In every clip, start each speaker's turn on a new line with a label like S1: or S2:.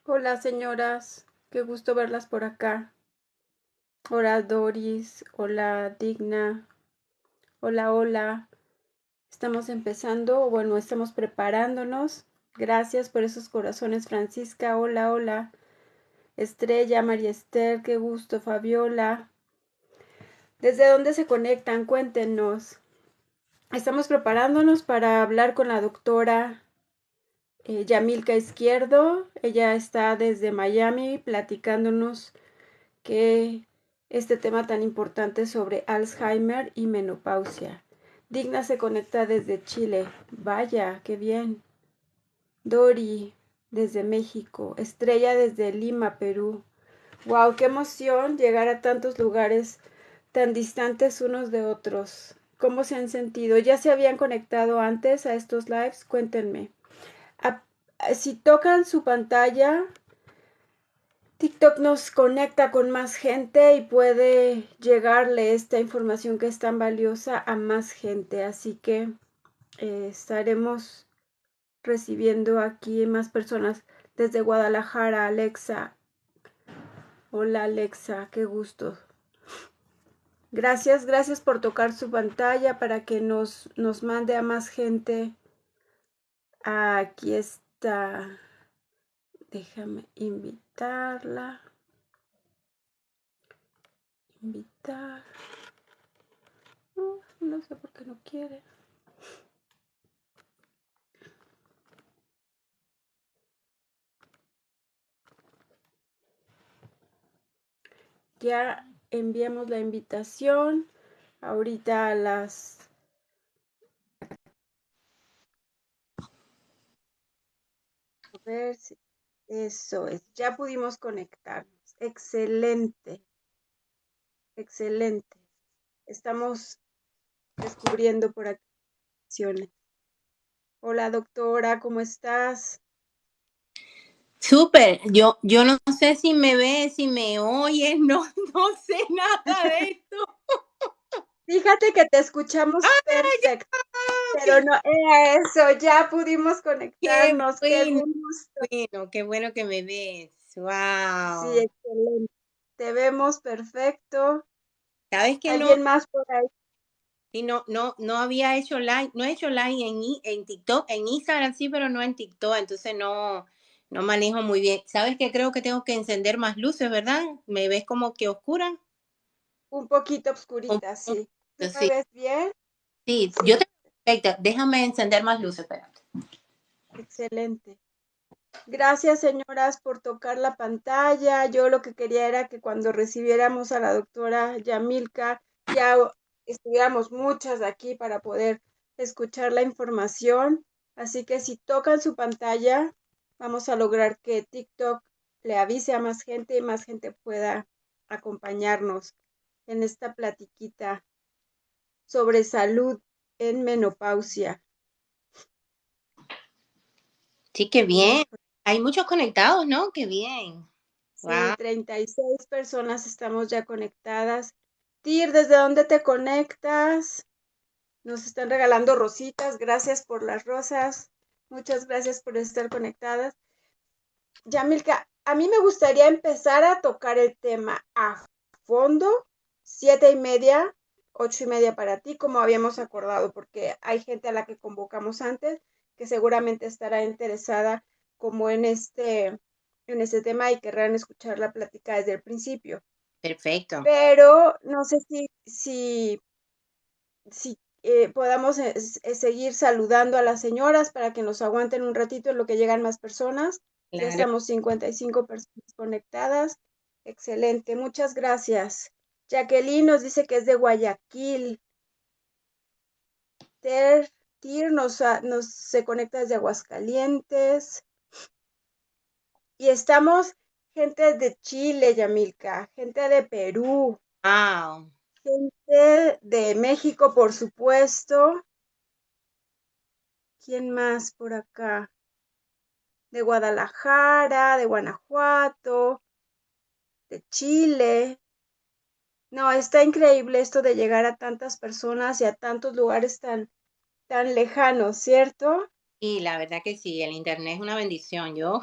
S1: Hola, señoras, qué gusto verlas por acá. Hola, Doris, hola, Digna, hola, hola. Estamos empezando, bueno, estamos preparándonos. Gracias por esos corazones, Francisca. Hola, hola. Estrella, María Esther, qué gusto, Fabiola. ¿Desde dónde se conectan? Cuéntenos. Estamos preparándonos para hablar con la doctora Yamilka Izquierdo. Ella está desde Miami platicándonos que este tema tan importante sobre Alzheimer y menopausia. Digna se conecta desde Chile. Vaya, qué bien. Dori desde México. Estrella desde Lima, Perú. Wow, qué emoción llegar a tantos lugares tan distantes unos de otros. ¿Cómo se han sentido? ¿Ya se habían conectado antes a estos lives? Cuéntenme. A- si tocan su pantalla, TikTok nos conecta con más gente y puede llegarle esta información que es tan valiosa a más gente. Así que estaremos recibiendo aquí más personas desde Guadalajara. Alexa. Hola Alexa, qué gusto. Gracias, gracias por tocar su pantalla para que nos mande a más gente. Aquí está. Déjame invitarla. Invitar. No sé por qué no quiere. Ya enviamos la invitación. Ahorita a las... A ver si... Eso es. Ya pudimos conectarnos. Excelente. Excelente. Estamos descubriendo por aquí opciones. Hola doctora, ¿cómo estás?
S2: Súper, yo no sé si me ves, si me oyes, no, no sé nada de esto.
S1: Fíjate que te escuchamos perfecto, pero
S2: Qué,
S1: no era eso, ya pudimos
S2: qué
S1: conectarnos, qué
S2: bueno,
S1: gusto.
S2: qué bueno que me ves.
S1: Sí,
S2: Wow.
S1: excelente. Te vemos perfecto.
S2: ¿Sabes que no?
S1: ¿Alguien más por ahí?
S2: Sí, no había hecho live, no he hecho live en TikTok, en Instagram sí, pero no en TikTok, entonces no manejo muy bien. ¿Sabes que creo que tengo que encender más luces, verdad? ¿Me ves como que oscura?
S1: Un poquito
S2: Un
S1: obscurita, sí. ¿Tú
S2: poquito,
S1: me
S2: sí,
S1: ves bien?
S2: sí, yo
S1: Sí,
S2: te perfecto. Déjame encender más luces, espérate.
S1: excelente. Gracias, señoras, por tocar la pantalla. Yo lo que quería era que cuando recibiéramos a la doctora Yamilka, ya estuviéramos muchas aquí para poder escuchar la información. Así que si tocan su pantalla, vamos a lograr que TikTok le avise a más gente y más gente pueda acompañarnos en esta platiquita sobre salud en menopausia.
S2: Sí, qué bien.
S1: Vamos.
S2: Hay muchos conectados, ¿no? Qué bien.
S1: Sí,
S2: Wow.
S1: 36 personas estamos ya conectadas. Tir, ¿desde dónde te conectas? Nos están regalando rositas. Gracias por las rosas. Muchas gracias por estar conectadas. Yamilka, a mí me gustaría empezar a tocar el tema a fondo, 7:30, 8:30 para ti, como habíamos acordado, porque hay gente a la que convocamos antes que seguramente estará interesada como en este tema y querrán escuchar la plática desde el principio.
S2: Perfecto.
S1: Pero no sé si podamos seguir saludando a las señoras para que nos aguanten un ratito en lo que llegan más personas. Ya
S2: Claro.
S1: estamos 55 personas conectadas. Excelente, muchas gracias. Jacqueline nos dice que es de Guayaquil. Ter, Tir nos se conecta desde Aguascalientes. Y estamos gente de Chile, Yamilka, gente de Perú,
S2: Wow.
S1: gente de México, por supuesto. ¿Quién más por acá? De Guadalajara, de Guanajuato, de Chile. No, está increíble esto de llegar a tantas personas y a tantos lugares tan lejanos, ¿cierto?
S2: Y la verdad que sí, el internet es una bendición. Yo,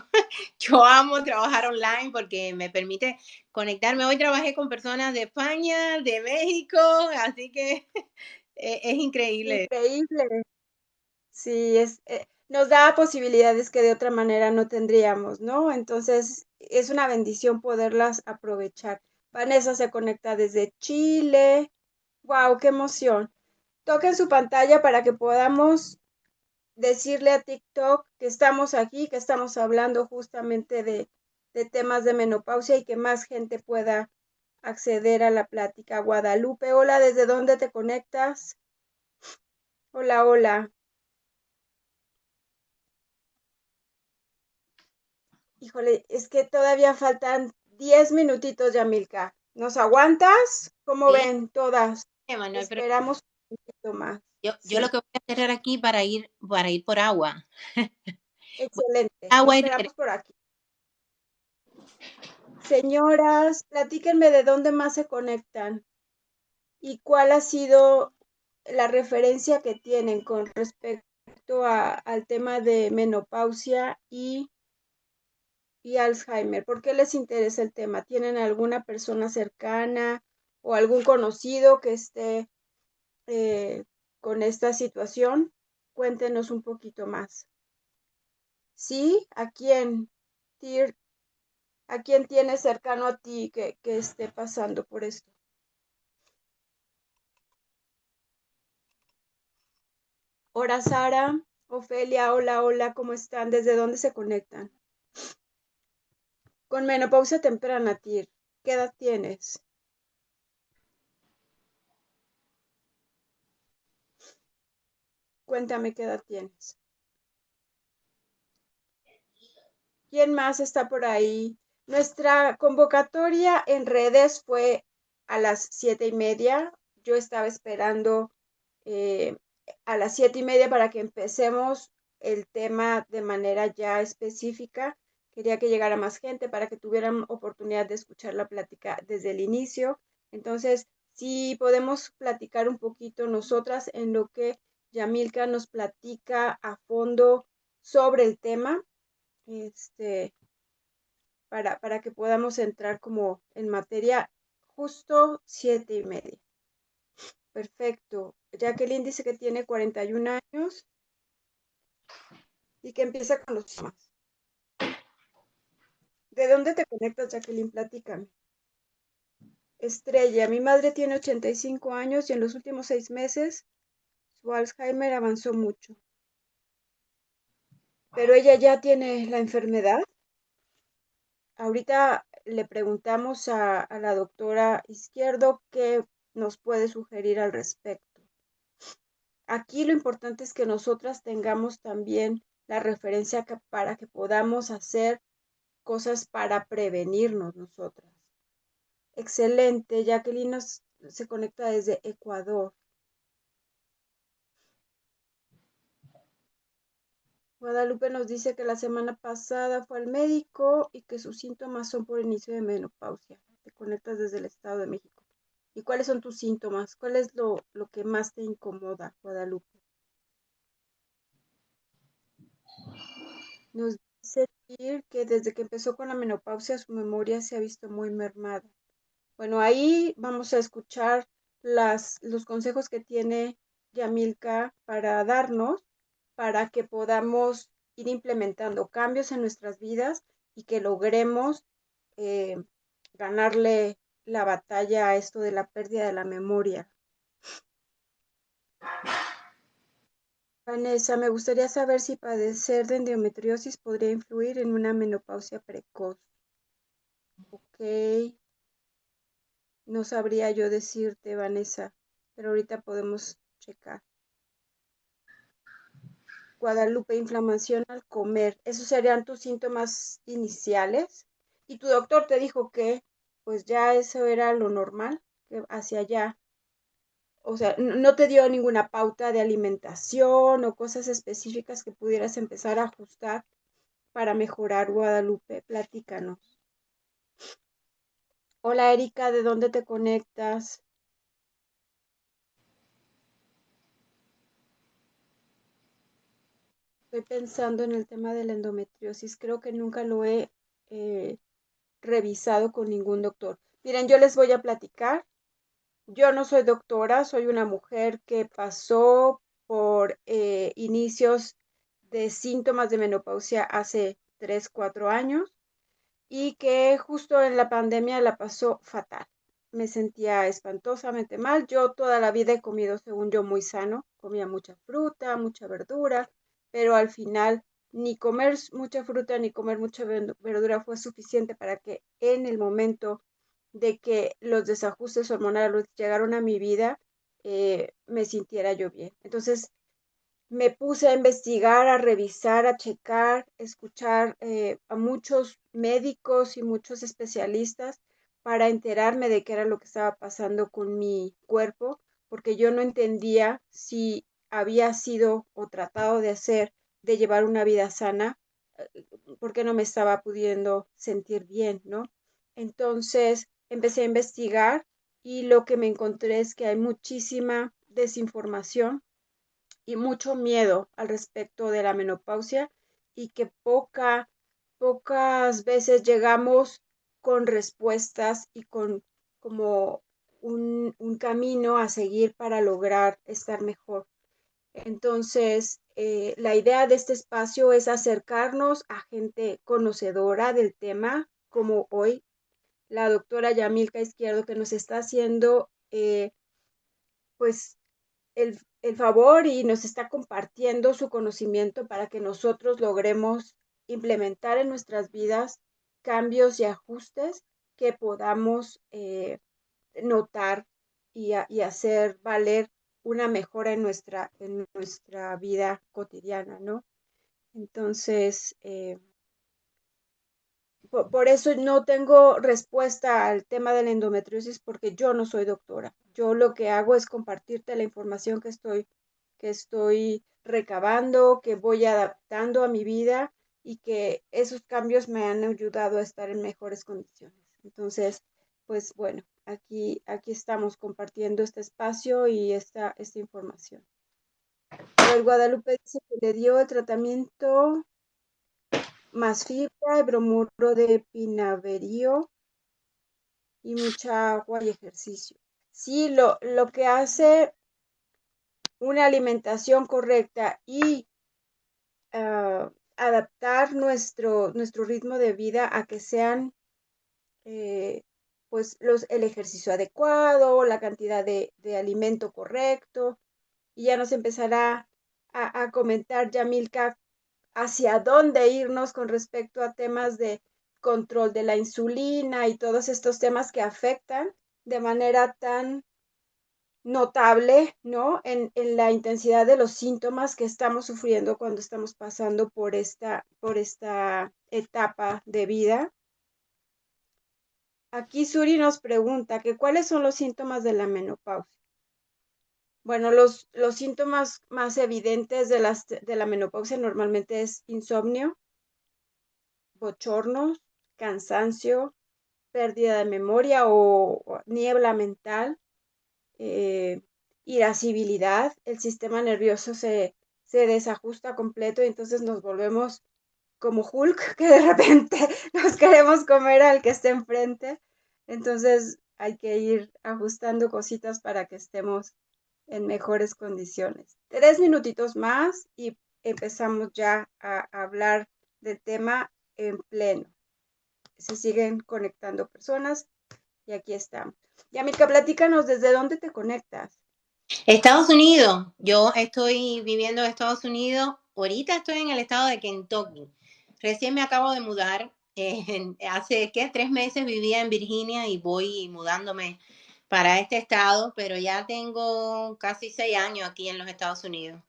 S2: yo amo trabajar online porque me permite conectarme. Hoy trabajé con personas de España, de México, así que es increíble.
S1: Increíble. Sí, nos da posibilidades que de otra manera no tendríamos, ¿no? Entonces, es una bendición poderlas aprovechar. Vanessa se conecta desde Chile. ¡Wow! ¡Qué emoción! Toquen su pantalla para que podamos decirle a TikTok que estamos aquí, que estamos hablando justamente de temas de menopausia y que más gente pueda acceder a la plática. Guadalupe, hola, ¿desde dónde te conectas? Hola, hola. Híjole, es que todavía faltan 10 minutitos, Yamilka. ¿Nos aguantas? ¿Cómo
S2: Sí,
S1: ven todas?
S2: no hay problema.
S1: Esperamos un poquito más.
S2: Yo lo
S1: Sí,
S2: que voy a hacer aquí para ir por agua.
S1: excelente. Te
S2: Agua y
S1: esperamos por aquí. Señoras, platíquenme de dónde más se conectan y cuál ha sido la referencia que tienen con respecto al tema de menopausia y Alzheimer. ¿Por qué les interesa el tema? ¿Tienen alguna persona cercana o algún conocido que esté con esta situación? Cuéntenos un poquito más. ¿Sí? Tir- ¿A quién tienes cercano a ti que esté pasando por esto? Hola Sara, Ofelia, hola, hola, ¿cómo están? ¿Desde dónde se conectan? Con menopausia temprana, Tir. ¿Qué edad tienes? Cuéntame qué edad tienes. ¿Quién más está por ahí? Nuestra convocatoria en redes fue a las 7:30. Yo estaba esperando eh, a las 7:30 para que empecemos el tema de manera ya específica. Quería que llegara más gente para que tuvieran oportunidad de escuchar la plática desde el inicio. Entonces, si podemos platicar un poquito nosotras en lo que Yamilka nos platica a fondo sobre el tema, este, para que podamos entrar como en materia justo 7:30. Perfecto. Jacqueline dice que tiene 41 años y que empieza con los temas. ¿De dónde te conectas, Jacqueline? Platícame. Estrella, mi madre tiene 85 años y en los últimos 6 meses su Alzheimer avanzó mucho. Pero ella ya tiene la enfermedad. Ahorita le preguntamos a la doctora Izquierdo qué nos puede sugerir al respecto. Aquí lo importante es que nosotras tengamos también la referencia para que podamos hacer cosas para prevenirnos nosotras. Excelente, Jacqueline se conecta desde Ecuador. Guadalupe nos dice que la semana pasada fue al médico y que sus síntomas son por inicio de menopausia. Te conectas desde el Estado de México. ¿Y cuáles son tus síntomas? ¿Cuál es lo que más te incomoda, Guadalupe? Nos dice que desde que empezó con la menopausia su memoria se ha visto muy mermada. Bueno, ahí vamos a escuchar los consejos que tiene Yamilka para darnos, para que podamos ir implementando cambios en nuestras vidas y que logremos eh, ganarle la batalla a esto de la pérdida de la memoria. Vanessa, me gustaría saber si padecer de endometriosis podría influir en una menopausia precoz. Ok, no sabría yo decirte, Vanessa, pero ahorita podemos checar. Guadalupe, inflamación al comer. ¿Esos serían tus síntomas iniciales? Y tu doctor te dijo que pues ya eso era lo normal, que hacia allá. O sea, no te dio ninguna pauta de alimentación o cosas específicas que pudieras empezar a ajustar para mejorar, Guadalupe. Platícanos. Hola Erika, ¿de dónde te conectas? Estoy pensando en el tema de la endometriosis. Creo que nunca lo he eh, revisado con ningún doctor. Miren, yo les voy a platicar. Yo no soy doctora, soy una mujer que pasó por inicios de síntomas de menopausia hace 3, 4 años y que justo en la pandemia la pasó fatal. Me sentía espantosamente mal. Yo toda la vida he comido, según yo, muy sano. Comía mucha fruta, mucha verdura, pero al final ni comer mucha fruta ni comer mucha verdura fue suficiente para que en el momento de que los desajustes hormonales llegaron a mi vida, me sintiera yo bien. Entonces, me puse a investigar, a revisar, a checar, escuchar a muchos médicos y muchos especialistas para enterarme de qué era lo que estaba pasando con mi cuerpo, porque yo no entendía si había sido o tratado de hacer, de llevar una vida sana, porque no me estaba pudiendo sentir bien, ¿no? Entonces empecé a investigar y lo que me encontré es que hay muchísima desinformación y mucho miedo al respecto de la menopausia y que pocas veces llegamos con respuestas y con como un camino a seguir para lograr estar mejor. Entonces, la idea de este espacio es acercarnos a gente conocedora del tema, como hoy la doctora Yamilka Izquierdo, que nos está haciendo pues el favor y nos está compartiendo su conocimiento para que nosotros logremos implementar en nuestras vidas cambios y ajustes que podamos notar y hacer valer una mejora en nuestra vida cotidiana, ¿no? Entonces, por eso no tengo respuesta al tema de la endometriosis porque yo no soy doctora. Yo lo que hago es compartirte la información que estoy recabando, que voy adaptando a mi vida y que esos cambios me han ayudado a estar en mejores condiciones. Entonces, pues bueno, aquí estamos compartiendo este espacio y esta información. A ver, Guadalupe dice que le dio el tratamiento más fibra y bromuro de pinaverio y mucha agua y ejercicio. Sí, lo que hace una alimentación correcta y adaptar nuestro ritmo de vida a que sean eh, pues el ejercicio adecuado, la cantidad de alimento correcto, y ya nos empezará a comentar Yamilka hacia dónde irnos con respecto a temas de control de la insulina y todos estos temas que afectan de manera tan notable, ¿no? En la intensidad de los síntomas que estamos sufriendo cuando estamos pasando por esta etapa de vida. Aquí Suri nos pregunta que cuáles son los síntomas de la menopausia. Bueno, los síntomas más evidentes de la menopausia normalmente es insomnio, bochornos, cansancio, pérdida de memoria o niebla mental, eh, irascibilidad, el sistema nervioso se desajusta completo y entonces nos volvemos como Hulk, que de repente nos queremos comer al que esté enfrente. Entonces hay que ir ajustando cositas para que estemos en mejores condiciones. 3 minutitos más y empezamos ya a hablar del tema en pleno. Se siguen conectando personas y aquí estamos. Yamilka, platícanos desde dónde te conectas.
S2: Estados Unidos, yo estoy viviendo en Estados Unidos, ahorita estoy en el estado de Kentucky. Recién me acabo de mudar, hace, ¿qué? 3 meses vivía en Virginia y voy mudándome para este estado, pero ya tengo casi 6 años aquí en los Estados Unidos.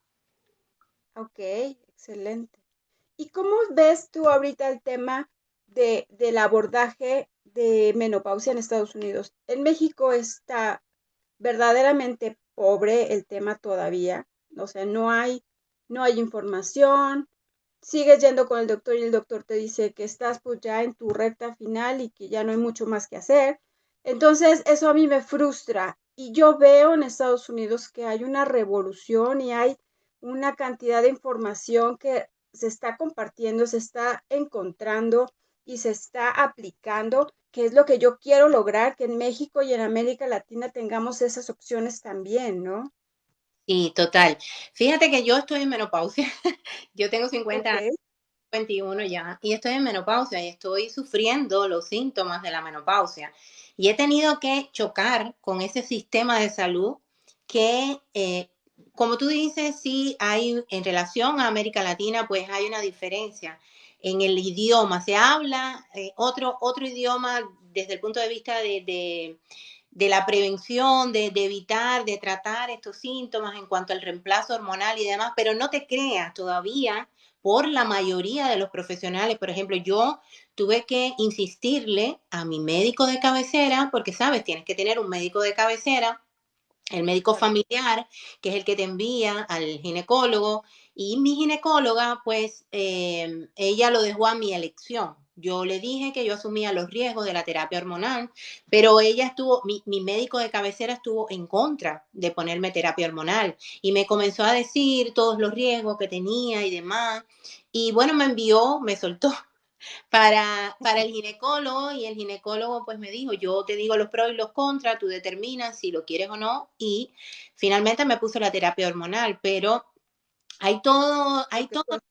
S1: Ok, excelente. ¿Y cómo ves tú ahorita el tema del abordaje de menopausia en Estados Unidos? En México está verdaderamente pobre el tema todavía, o sea, no hay información, sigues yendo con el doctor y el doctor te dice que estás pues ya en tu recta final y que ya no hay mucho más que hacer. Entonces, eso a mí me frustra y yo veo en Estados Unidos que hay una revolución y hay una cantidad de información que se está compartiendo, se está encontrando y se está aplicando, que es lo que yo quiero lograr, que en México y en América Latina tengamos esas opciones también, ¿no?
S2: Sí, total. Fíjate que yo estoy en menopausia. Yo tengo 50
S1: Ok,
S2: años, 21 ya, y estoy en menopausia y estoy sufriendo los síntomas de la menopausia. Y he tenido que chocar con ese sistema de salud que, como tú dices, sí hay en relación a América Latina, pues hay una diferencia en el idioma. Se habla otro idioma desde el punto de vista de la prevención, de evitar, de tratar estos síntomas en cuanto al reemplazo hormonal y demás, pero no te creas todavía por la mayoría de los profesionales. Por ejemplo, yo tuve que insistirle a mi médico de cabecera, porque sabes, tienes que tener un médico de cabecera, el médico
S1: claro.
S2: familiar, que es el que te envía al ginecólogo, y mi ginecóloga, pues ella lo dejó a mi elección. Yo le dije que yo asumía los riesgos de la terapia hormonal, pero ella estuvo, mi médico de cabecera estuvo en contra de ponerme terapia hormonal y me comenzó a decir todos los riesgos que tenía y demás. Y bueno, me envió, me soltó para el ginecólogo y el ginecólogo pues me dijo, yo te digo los pros y los contras, tú determinas si lo quieres o no y finalmente me puso la terapia hormonal, pero hay
S1: Ok,
S2: todo,
S1: pues,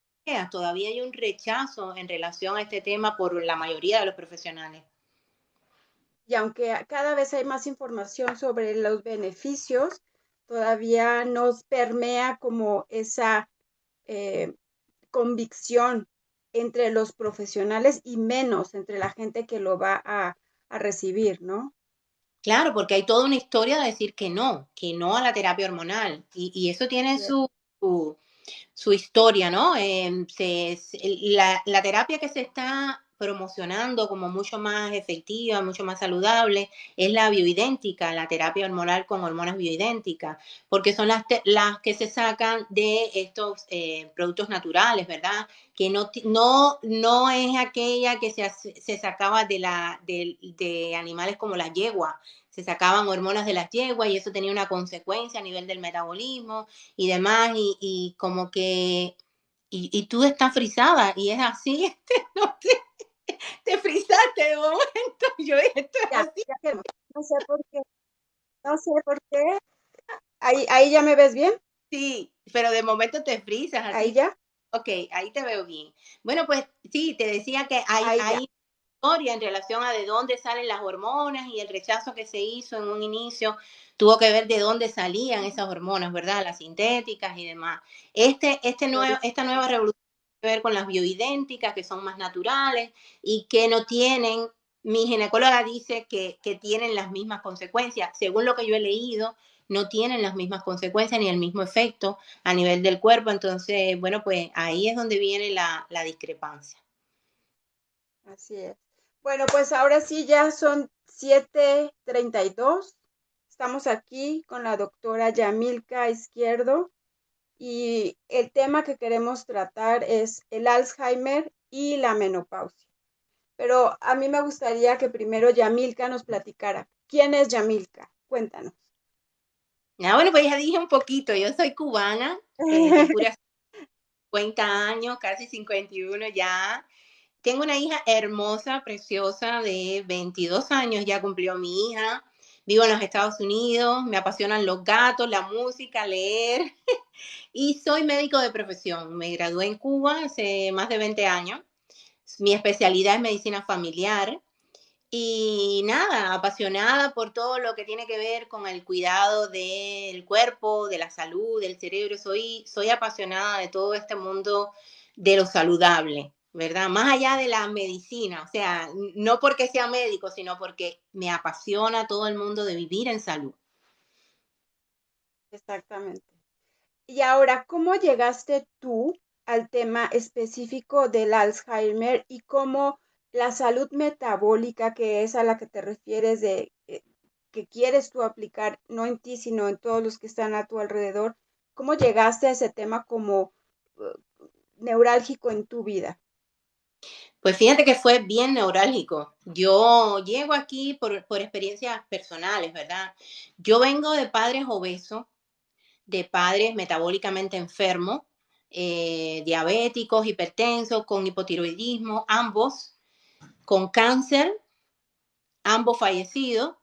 S2: todavía hay un rechazo en relación a este tema por la mayoría de los profesionales.
S1: y aunque cada vez hay más información sobre los beneficios, todavía nos permea como esa eh, convicción entre los profesionales y menos entre la gente que lo va a recibir, ¿no?
S2: Claro, porque hay toda una historia de decir que no a la terapia hormonal y eso tiene
S1: Sí,
S2: su historia, ¿no? La terapia que se está promocionando como mucho más efectiva, mucho más saludable, es la bioidéntica, la terapia hormonal con hormonas bioidénticas, porque son las que se sacan de estos productos naturales, ¿verdad? Que no es aquella que se sacaba de animales como la yegua, se sacaban hormonas de las yeguas y eso tenía una consecuencia a nivel del metabolismo y demás, y como que, y tú estás frisada, y es así, no te frisaste de momento, yo dije, esto es así,
S1: ya queremos. No sé por qué, no sé por qué. Ahí ya me ves bien,
S2: sí, pero de momento te frisas,
S1: ahí
S2: así,
S1: ya,
S2: ok, ahí te veo bien. Bueno, pues sí, te decía que
S1: ahí ya.
S2: hay historia en relación a de dónde salen las hormonas y el rechazo que se hizo en un inicio tuvo que ver de dónde salían esas hormonas, ¿verdad? Las sintéticas y demás.
S1: El origen.
S2: Esta nueva revolución tiene que ver con las bioidénticas, que son más naturales y que no tienen, mi ginecóloga dice que tienen las mismas consecuencias. Según lo que yo he leído, no tienen las mismas consecuencias ni el mismo efecto a nivel del cuerpo. Entonces, bueno, pues ahí es donde viene la discrepancia.
S1: Así es. Bueno, pues ahora sí ya son 7:32. Estamos aquí con la doctora Yamilka Izquierdo y el tema que queremos tratar es el Alzheimer y la menopausia. Pero a mí me gustaría que primero Yamilka nos platicara. ¿Quién es Yamilka? Cuéntanos.
S2: Ah, bueno, pues ya dije un poquito, yo soy cubana, tengo ya 50 años, casi 51 ya. Tengo una hija hermosa, preciosa, de 22 años, ya cumplió mi hija. Vivo en los Estados Unidos, me apasionan los gatos, la música, leer y soy médico de profesión. Me gradué en Cuba hace más de 20 años. Mi especialidad es medicina familiar. Y nada, apasionada por todo lo que tiene que ver con el cuidado del cuerpo, de la salud, del cerebro. Soy apasionada de todo este mundo de lo saludable, ¿verdad? Más allá de la medicina, o sea, no porque sea médico, sino porque me apasiona todo el mundo de vivir en salud.
S1: Exactamente. Y ahora, ¿cómo llegaste tú al tema específico del Alzheimer y cómo la salud metabólica, que es a la que te refieres de que quieres tú aplicar, no en ti, sino en todos los que están a tu alrededor, cómo llegaste a ese tema como neurálgico en tu vida?
S2: Pues fíjate que fue bien neurálgico. Yo llego aquí por experiencias personales, ¿verdad? Yo vengo de padres obesos, de padres metabólicamente enfermos, diabéticos, hipertensos, con hipotiroidismo, ambos, con cáncer, ambos fallecidos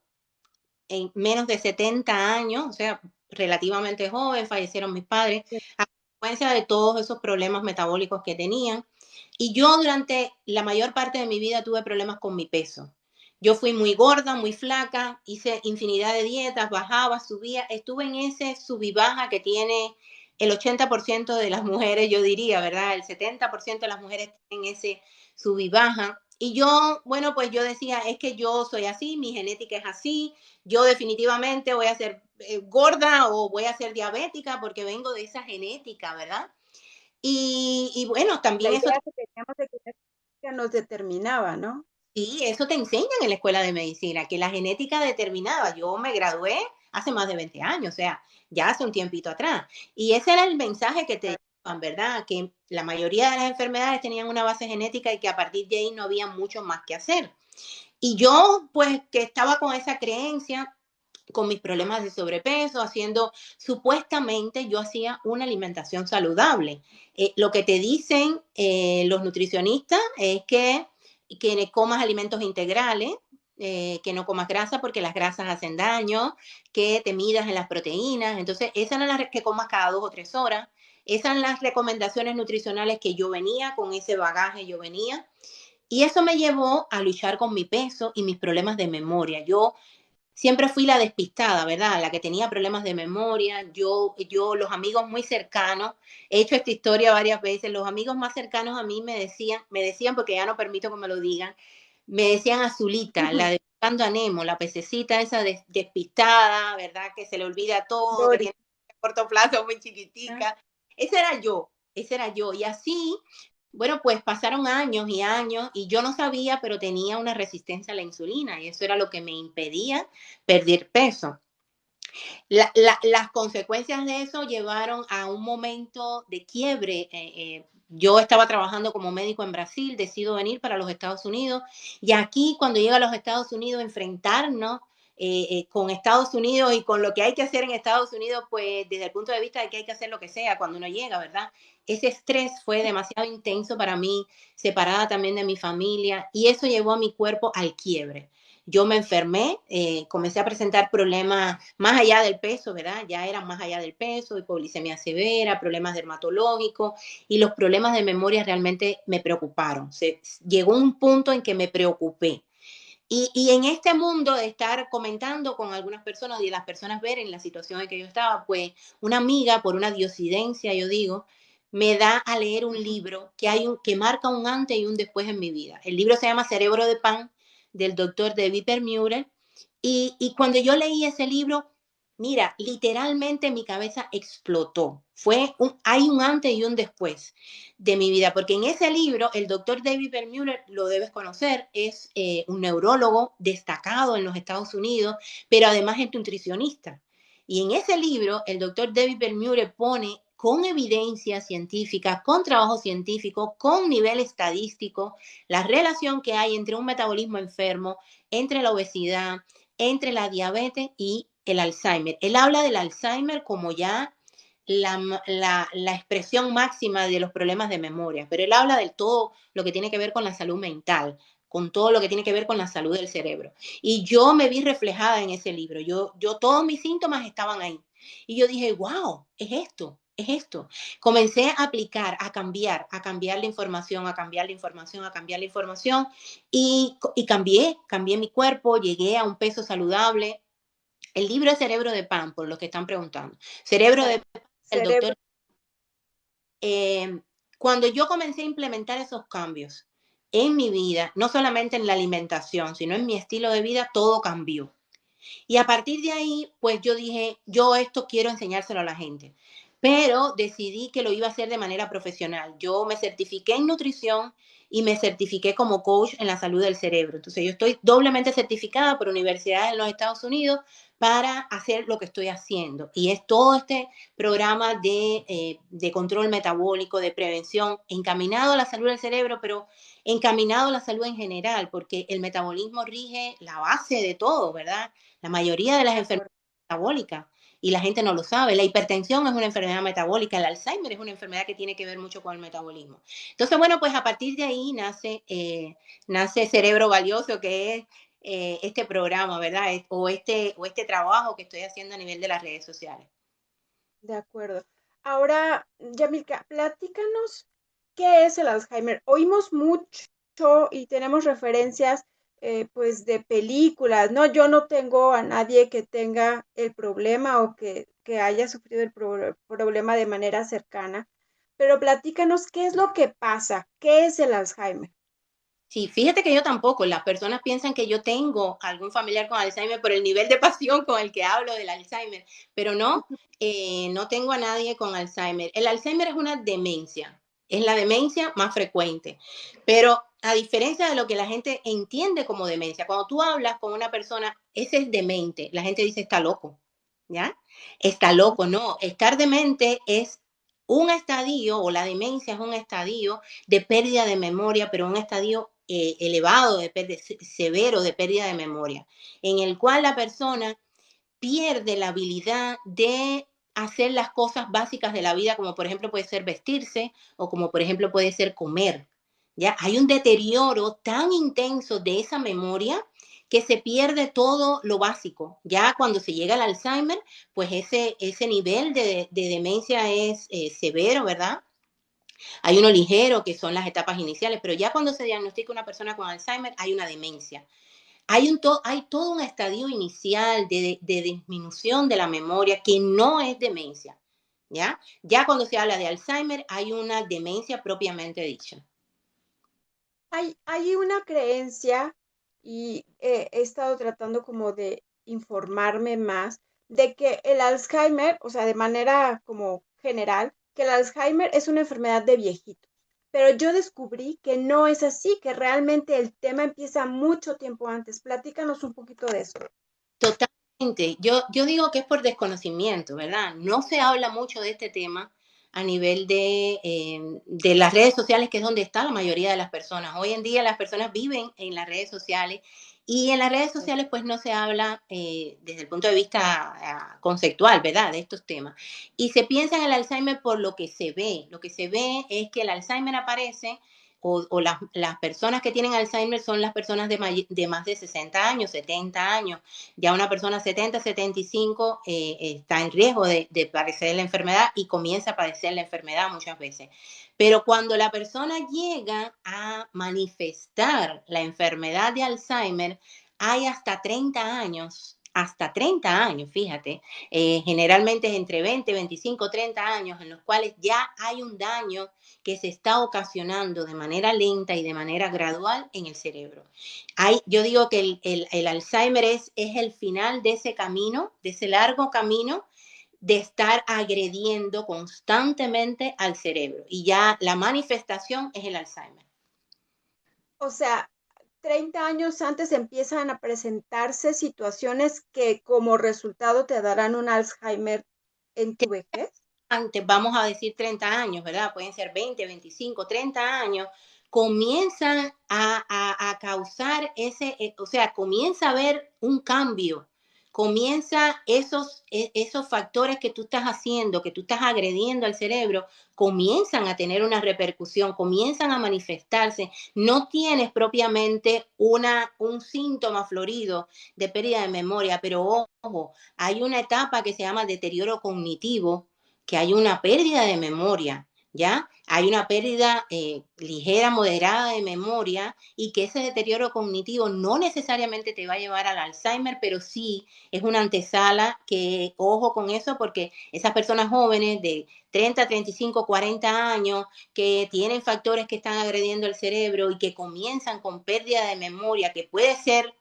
S2: en menos de 70 años, o sea, relativamente joven, fallecieron mis padres a consecuencia de todos esos problemas metabólicos que tenían. Y yo durante la mayor parte de mi vida tuve problemas con mi peso. Yo fui muy gorda, muy flaca, hice infinidad de dietas, bajaba, subía, estuve en ese sub y baja que tiene el 80% de las mujeres, yo diría, ¿verdad? El 70% de las mujeres tienen ese sub y baja. Y yo, bueno, pues yo decía, es que yo soy así, mi genética es así, yo definitivamente voy a ser gorda o voy a ser diabética porque vengo de esa genética, ¿verdad? Y bueno,
S1: La
S2: también eso,
S1: idea que teníamos de que la genética nos determinaba, ¿no?
S2: sí, eso te enseñan en la escuela de medicina, que la genética determinaba. Yo me gradué hace más de 20 años, o sea, ya hace un tiempito atrás. Y ese era el mensaje que te daban, ¿verdad? Que la mayoría de las enfermedades tenían una base genética y que a partir de ahí no había mucho más que hacer. Y yo, pues, que estaba con esa creencia, con mis problemas de sobrepeso, haciendo, supuestamente yo hacía una alimentación saludable. Lo que te dicen los nutricionistas es que comas alimentos integrales, que no comas grasa porque las grasas hacen daño, que te midas en las proteínas. Entonces, esas eran las que comas cada 2 o 3 horas. Esas eran las recomendaciones nutricionales que yo venía, con ese bagaje yo venía. Y eso me llevó a luchar con mi peso y mis problemas de memoria. Yo siempre fui la despistada, ¿verdad? La que tenía problemas de memoria. Los amigos muy cercanos, he hecho esta historia varias veces, los amigos más cercanos a mí me decían porque ya no permito que me lo digan, me decían Azulita, la de Buscando a Nemo, la pececita esa despistada, ¿verdad? Que se le olvida todo, que
S1: Dory.
S2: tiene corto plazo muy
S1: ¿No?
S2: chiquitica. Ese era yo. Y así bueno, pues pasaron años y años y yo no sabía, pero tenía una resistencia a la insulina y eso era lo que me impedía perder peso. Las consecuencias de eso llevaron a un momento de quiebre. Yo estaba trabajando como médico en Brasil, decido venir para los Estados Unidos y aquí cuando llega a los Estados Unidos enfrentarnos con Estados Unidos y con lo que hay que hacer en Estados Unidos, pues desde el punto de vista de que hay que hacer lo que sea cuando uno llega, ¿verdad? Ese estrés fue demasiado intenso para mí, separada también de mi familia, y eso llevó a mi cuerpo al quiebre. Yo me enfermé, comencé a presentar problemas más allá del peso, ¿verdad? Ya eran más allá del peso, hipoglicemia severa, problemas dermatológicos y los problemas de memoria realmente me preocuparon. Llegó un punto en que me preocupé. Y en este mundo de estar comentando con algunas personas y las personas ver en la situación en que yo estaba, pues una amiga, por una diosidencia, yo digo, me da a leer un libro que marca un antes y un después en mi vida. El libro se llama Cerebro de Pan, del doctor David Permuter. Y cuando yo leí ese libro, mira, literalmente mi cabeza explotó. Hay un antes y un después de mi vida, porque en ese libro el doctor David Permuter, lo debes conocer, es un neurólogo destacado en los Estados Unidos, pero además es nutricionista. Y en ese libro el doctor David Permuter pone con evidencia científica, con trabajo científico, con nivel estadístico, la relación que hay entre un metabolismo enfermo, entre la obesidad, entre la diabetes y el Alzheimer. Él habla del Alzheimer como ya la expresión máxima de los problemas de memoria, pero él habla de todo lo que tiene que ver con la salud mental, con todo lo que tiene que ver con la salud del cerebro. Y yo me vi reflejada en ese libro, todos mis síntomas estaban ahí. Y yo dije, wow, es esto, es esto. Comencé a aplicar, a cambiar la información, a cambiar la información, a cambiar la información y cambié mi cuerpo, llegué a un peso saludable. El libro es Cerebro de Pan, por los que están preguntando. Cerebro de Pan, el
S1: Cerebro.
S2: doctor. eh, Cuando yo comencé a implementar esos cambios en mi vida, no solamente en la alimentación, sino en mi estilo de vida, todo cambió. Y a partir de ahí, pues yo dije, yo esto quiero enseñárselo a la gente. Pero decidí que lo iba a hacer de manera profesional. Yo me certifiqué en nutrición y me certifiqué como coach en la salud del cerebro. Entonces yo estoy doblemente certificada por universidades en los Estados Unidos para hacer lo que estoy haciendo. Y es todo este programa de control metabólico, de prevención, encaminado a la salud del cerebro, pero encaminado a la salud en general, porque el metabolismo rige la base de todo, ¿verdad? La mayoría de las enfermedades metabólicas. y la gente no lo sabe. La hipertensión es una enfermedad metabólica, el Alzheimer es una enfermedad que tiene que ver mucho con el metabolismo. Entonces, bueno, pues a partir de ahí nace Cerebro Valioso, que es este programa, ¿verdad? O este trabajo que estoy haciendo a nivel de las redes sociales.
S1: De acuerdo. Ahora, Yamilka, platícanos qué es el Alzheimer. Oímos mucho y tenemos referencias, pues, de películas, ¿no? Yo no tengo a nadie que tenga el problema o que haya sufrido el problema de manera cercana, pero platícanos qué es lo que pasa, qué es el Alzheimer.
S2: Sí, fíjate que yo tampoco. Las personas piensan que yo tengo algún familiar con Alzheimer por el nivel de pasión con el que hablo del Alzheimer, pero no, no tengo a nadie con Alzheimer. El Alzheimer es una demencia, es la demencia más frecuente, pero a diferencia de lo que la gente entiende como demencia, cuando tú hablas con una persona, ese es demente, la gente dice está loco, ¿ya? Está loco, no. Estar demente es un estadio, o la demencia es un estadio de pérdida de memoria, pero un estadio elevado, severo de pérdida de memoria, en el cual la persona pierde la habilidad de hacer las cosas básicas de la vida, como por ejemplo puede ser vestirse o como por ejemplo puede ser comer. ¿Ya? Hay un deterioro tan intenso de esa memoria que se pierde todo lo básico. Ya cuando se llega al Alzheimer, pues ese nivel de demencia es severo, ¿verdad? Hay uno ligero, que son las etapas iniciales, pero ya cuando se diagnostica una persona con Alzheimer, hay una demencia. Hay todo un estadio inicial de disminución de la memoria que no es demencia. ¿Ya? Ya cuando se habla de Alzheimer, hay una demencia propiamente dicha.
S1: Hay una creencia y he estado tratando como de informarme más de que el Alzheimer, o sea, de manera como general, que el Alzheimer es una enfermedad de viejitos. Pero yo descubrí que no es así, que realmente el tema empieza mucho tiempo antes. Platícanos un poquito de eso.
S2: Totalmente. Yo digo que es por desconocimiento, ¿verdad? No se habla mucho de este tema a nivel de las redes sociales, que es donde está la mayoría de las personas. Hoy en día las personas viven en las redes sociales y en las redes sociales pues no se habla desde el punto de vista conceptual, ¿verdad? De estos temas. Y se piensa en el Alzheimer por lo que se ve. Lo que se ve es que el Alzheimer aparece o las personas que tienen Alzheimer son las personas de más de 60 años, 70 años. Ya una persona 70, 75 está en riesgo de padecer la enfermedad y comienza a padecer la enfermedad muchas veces. Pero cuando la persona llega a manifestar la enfermedad de Alzheimer, hay hasta 30 años, fíjate, generalmente es entre 20, 25, 30 años en los cuales ya hay un daño que se está ocasionando de manera lenta y de manera gradual en el cerebro. Yo digo que el Alzheimer es el final de ese camino, de ese largo camino de estar agrediendo constantemente al cerebro. Y ya la manifestación es el Alzheimer.
S1: O sea, 30 años antes empiezan a presentarse situaciones que como resultado te darán un Alzheimer en tu vejez.
S2: Antes, vamos a decir 30 años, ¿verdad? Pueden ser 20, 25, 30 años, comienzan a causar o sea, comienza a haber un cambio, comienza esos factores que tú estás haciendo, que tú estás agrediendo al cerebro, comienzan a tener una repercusión, comienzan a manifestarse. No tienes propiamente un síntoma florido de pérdida de memoria, pero ojo, hay una etapa que se llama deterioro cognitivo, que hay una pérdida de memoria, ¿ya? Hay una pérdida ligera, moderada de memoria y que ese deterioro cognitivo no necesariamente te va a llevar al Alzheimer, pero sí es una antesala que, ojo con eso, porque esas personas jóvenes de 30, 35, 40 años que tienen factores que están agrediendo el cerebro y que comienzan con pérdida de memoria, que puede ser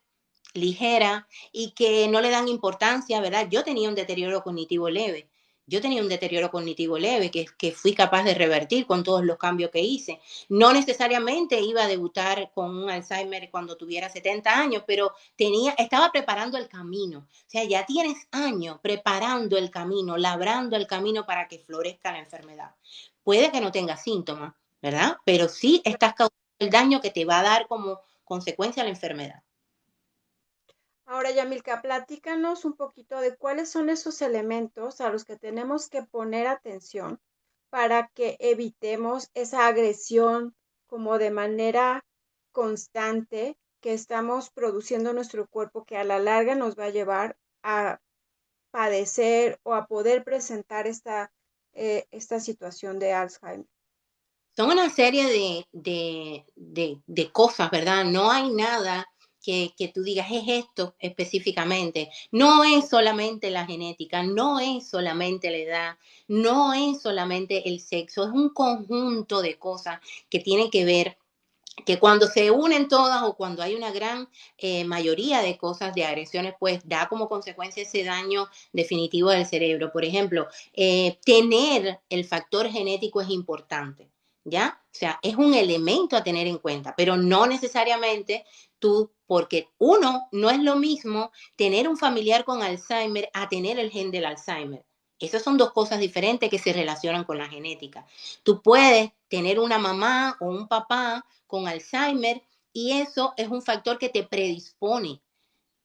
S2: ligera y que no le dan importancia, ¿verdad? Yo tenía un deterioro cognitivo leve. Yo tenía un deterioro cognitivo leve que fui capaz de revertir con todos los cambios que hice. No necesariamente iba a debutar con un Alzheimer cuando tuviera 70 años, pero estaba preparando el camino. O sea, ya tienes años preparando el camino, labrando el camino para que florezca la enfermedad. Puede que no tenga síntomas, ¿verdad? Pero sí estás causando el daño que te va a dar como consecuencia la enfermedad.
S1: Ahora, Yamilka, platícanos un poquito de cuáles son esos elementos a los que tenemos que poner atención para que evitemos esa agresión como de manera constante que estamos produciendo en nuestro cuerpo, que a la larga nos va a llevar a padecer o a poder presentar esta situación de Alzheimer.
S2: Son una serie de cosas, ¿verdad? No hay nada que tú digas, es esto específicamente. No es solamente la genética, no es solamente la edad, no es solamente el sexo, es un conjunto de cosas que tienen que ver que cuando se unen todas o cuando hay una gran mayoría de cosas, de agresiones, pues da como consecuencia ese daño definitivo del cerebro. Por ejemplo, tener el factor genético es importante, ¿ya? O sea, es un elemento a tener en cuenta, pero no necesariamente tú, porque uno, no es lo mismo tener un familiar con Alzheimer a tener el gen del Alzheimer. Esas son dos cosas diferentes que se relacionan con la genética. Tú puedes tener una mamá o un papá con Alzheimer y eso es un factor que te predispone,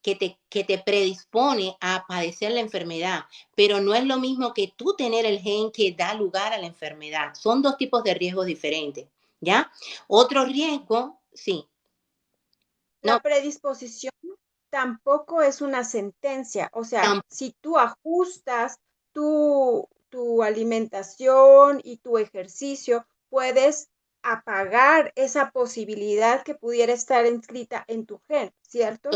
S2: que te predispone a padecer la enfermedad, pero no es lo mismo que tú tener el gen que da lugar a la enfermedad. Son dos tipos de riesgos diferentes, ¿ya? Otro riesgo, sí, no,
S1: La predisposición tampoco es una sentencia, o sea, si tú ajustas tu alimentación y tu ejercicio, puedes apagar esa posibilidad que pudiera estar inscrita en tu gen, ¿cierto?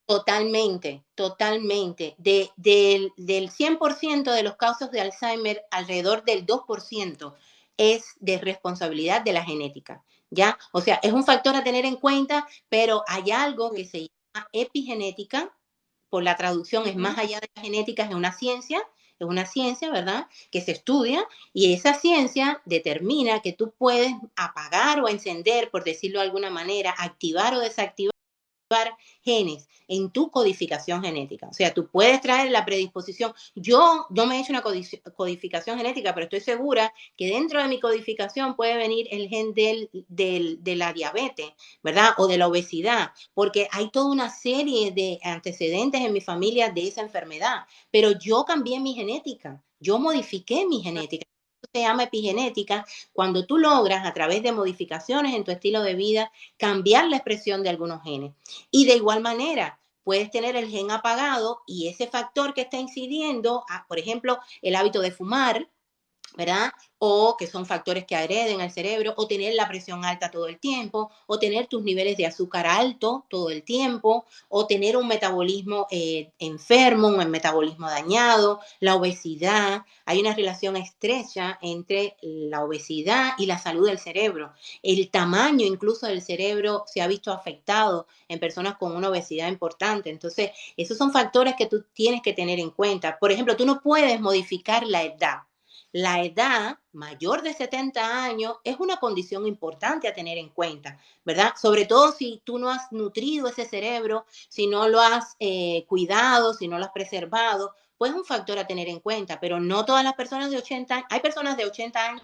S2: totalmente, totalmente. Del 100% de los casos de Alzheimer, alrededor del 2% es de responsabilidad de la genética, ¿ya? O sea, es un factor a tener en cuenta, pero hay algo que
S1: Sí.
S2: se llama epigenética, por la traducción es
S1: Ujú.
S2: más allá de la genética, es una ciencia, ¿verdad? Que se estudia y esa ciencia determina que tú puedes apagar o encender, por decirlo de alguna manera, activar o desactivar genes en tu codificación genética. O sea, tú puedes traer la predisposición. Yo no me he hecho una codificación genética, pero estoy segura que dentro de mi codificación puede venir el gen de la diabetes, ¿verdad? O de la obesidad, porque hay toda una serie de antecedentes en mi familia de esa enfermedad. Pero yo cambié mi genética, yo modifiqué mi genética. Se llama epigenética, cuando tú logras a través de modificaciones en tu estilo de vida cambiar la expresión de algunos genes. Y de igual manera, puedes tener el gen apagado y ese factor que está incidiendo, por ejemplo, el hábito de fumar, ¿verdad? O que son factores que agreden al cerebro, o tener la presión alta todo el tiempo, o tener tus niveles de azúcar alto todo el tiempo, o tener un metabolismo enfermo, un metabolismo dañado, la obesidad. Hay una relación estrecha entre la obesidad y la salud del cerebro. El tamaño incluso del cerebro se ha visto afectado en personas con una obesidad importante. Entonces, esos son factores que tú tienes que tener en cuenta. Por ejemplo, tú no puedes modificar la edad. La edad mayor de 70 años es una condición importante a tener en cuenta, ¿verdad? Sobre todo si tú no has nutrido ese cerebro, si no lo has cuidado, si no lo has preservado, pues es un factor a tener en cuenta, pero no todas las personas de 80 años, hay personas de 80 años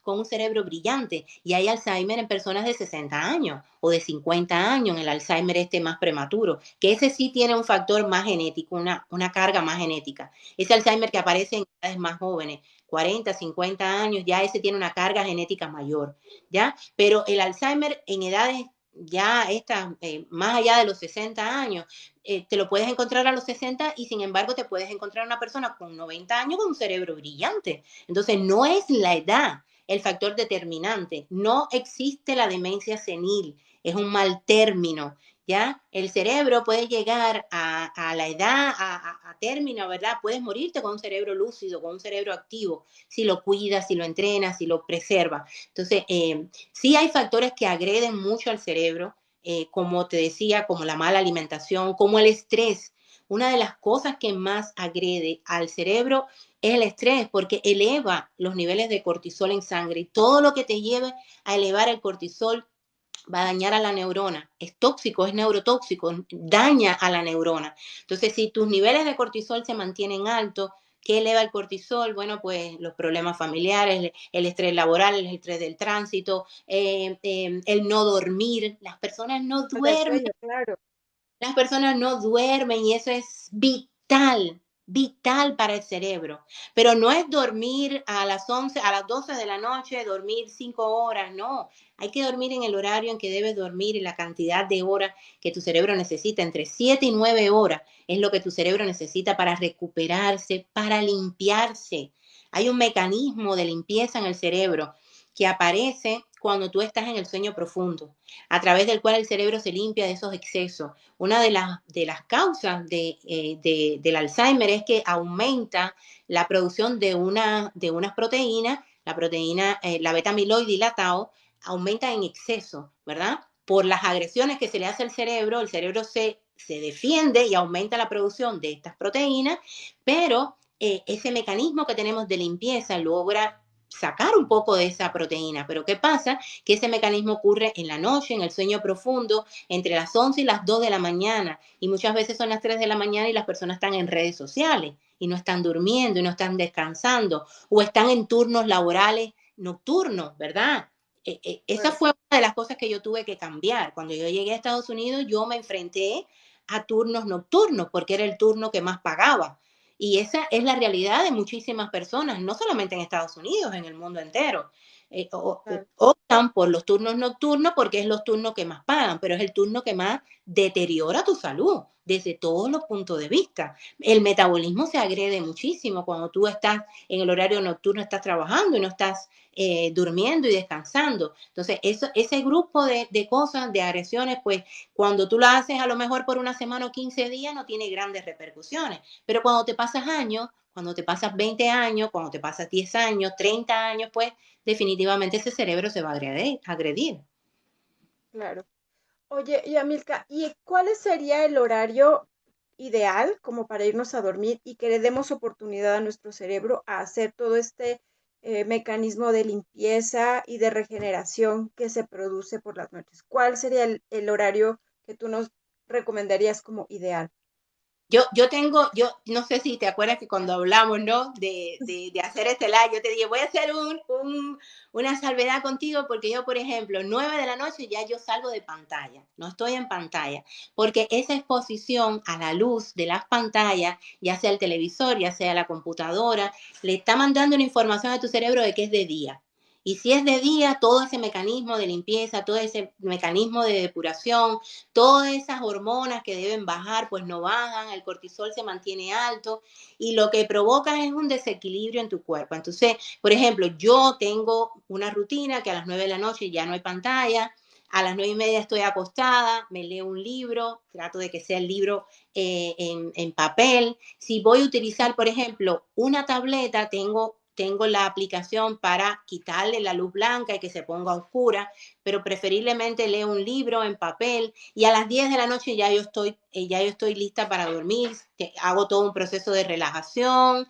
S2: con un cerebro brillante y hay Alzheimer en personas de 60 años o de 50 años, el Alzheimer este más prematuro, que ese sí tiene un factor más genético, una carga más genética. Ese Alzheimer que aparece en edades más jóvenes, 40, 50 años, ya ese tiene una carga genética mayor, ¿ya? Pero el Alzheimer en edades ya estas, más allá de los 60 años, te lo puedes encontrar a los 60 y sin embargo te puedes encontrar una persona con 90 años con un cerebro brillante. Entonces no es la edad el factor determinante, no existe la demencia senil, es un mal término. ¿Ya? El cerebro puede llegar a la edad, a término, ¿verdad? Puedes morirte con un cerebro lúcido, con un cerebro activo, si lo cuidas, si lo entrenas, si lo preservas. Entonces, sí hay factores que agreden mucho al cerebro, como te decía, como la mala alimentación, como el estrés. Una de las cosas que más agrede al cerebro es el estrés, porque eleva los niveles de cortisol en sangre y todo lo que te lleve a elevar el cortisol va a dañar a la neurona. Es tóxico, es neurotóxico, daña a la neurona. Entonces, si tus niveles de cortisol se mantienen altos, ¿qué eleva el cortisol? Bueno, pues los problemas familiares, el estrés laboral, el estrés del tránsito, el no dormir. Las personas no
S1: Falta de
S2: duermen,
S1: sueño, claro.
S2: las personas no duermen y eso es vital, vital para el cerebro. Pero no es dormir a las 11, a las 12 de la noche, dormir 5 horas, no. Hay que dormir en el horario en que debes dormir y la cantidad de horas que tu cerebro necesita, entre 7 y 9 horas, es lo que tu cerebro necesita para recuperarse, para limpiarse. Hay un mecanismo de limpieza en el cerebro que aparece cuando tú estás en el sueño profundo, a través del cual el cerebro se limpia de esos excesos. Una de las causas del Alzheimer es que aumenta la producción de unas proteínas, la proteína, la beta-amiloide dilatado, aumenta en exceso, ¿verdad? Por las agresiones que se le hace al cerebro, el cerebro se defiende y aumenta la producción de estas proteínas, pero ese mecanismo que tenemos de limpieza logra sacar un poco de esa proteína. Pero ¿qué pasa? Que ese mecanismo ocurre en la noche, en el sueño profundo, entre las 11 y las 2 de la mañana. Y muchas veces son las 3 de la mañana y las personas están en redes sociales y no están durmiendo y no están descansando o están en turnos laborales nocturnos, ¿verdad? Esa
S1: Claro.
S2: fue una de las cosas que yo tuve que cambiar. Cuando yo llegué a Estados Unidos, yo me enfrenté a turnos nocturnos porque era el turno que más pagaba. Y esa es la realidad de muchísimas personas, no solamente en Estados Unidos, en el mundo entero.
S1: Claro.
S2: Optan por los turnos nocturnos porque es los turnos que más pagan, pero es el turno que más deteriora tu salud desde todos los puntos de vista. El metabolismo se agrede muchísimo cuando tú estás en el horario nocturno, estás trabajando y no estás durmiendo y descansando. Entonces, ese grupo de cosas, de agresiones, pues cuando tú lo haces a lo mejor por una semana o 15 días no tiene grandes repercusiones, pero cuando te pasas años, cuando te pasas 20 años, cuando te pasas 10 años, 30 años, pues definitivamente ese cerebro se va a agredir.
S1: Claro. Oye, y Amilca, ¿y cuál sería el horario ideal como para irnos a dormir y que le demos oportunidad a nuestro cerebro a hacer todo este mecanismo de limpieza y de regeneración que se produce por las noches? ¿Cuál sería el horario que tú nos recomendarías como ideal?
S2: Yo no sé si te acuerdas que cuando hablamos, ¿no? De hacer este live, yo te dije, voy a hacer una salvedad contigo porque yo, por ejemplo, 9 de la noche ya yo salgo de pantalla, no estoy en pantalla, porque esa exposición a la luz de las pantallas, ya sea el televisor, ya sea la computadora, le está mandando una información a tu cerebro de que es de día. Y si es de día, todo ese mecanismo de limpieza, todo ese mecanismo de depuración, todas esas hormonas que deben bajar, pues no bajan, el cortisol se mantiene alto y lo que provoca es un desequilibrio en tu cuerpo. Entonces, por ejemplo, yo tengo una rutina que a las 9 de la noche ya no hay pantalla, a las 9:30 estoy acostada, me leo un libro, trato de que sea el libro en papel. Si voy a utilizar, por ejemplo, una tableta, tengo la aplicación para quitarle la luz blanca y que se ponga oscura, pero preferiblemente leo un libro en papel y a las 10 de la noche ya yo estoy lista para dormir, hago todo un proceso de relajación,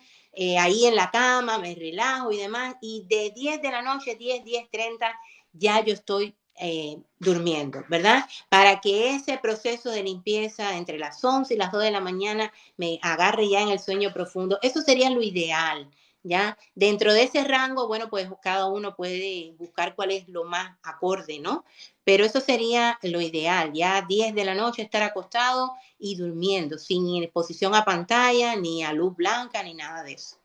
S2: ahí en la cama, me relajo y demás, y de 10 de la noche, 10:30, ya yo estoy durmiendo, ¿verdad? Para que ese proceso de limpieza entre las 11 y las 2 de la mañana me agarre ya en el sueño profundo. Eso sería lo ideal, ¿ya? Dentro de ese rango, bueno, pues cada uno puede buscar cuál es lo más acorde, ¿no? Pero eso sería lo ideal, ya 10 de la noche estar acostado y durmiendo, sin exposición a pantalla, ni a luz blanca, ni nada de eso.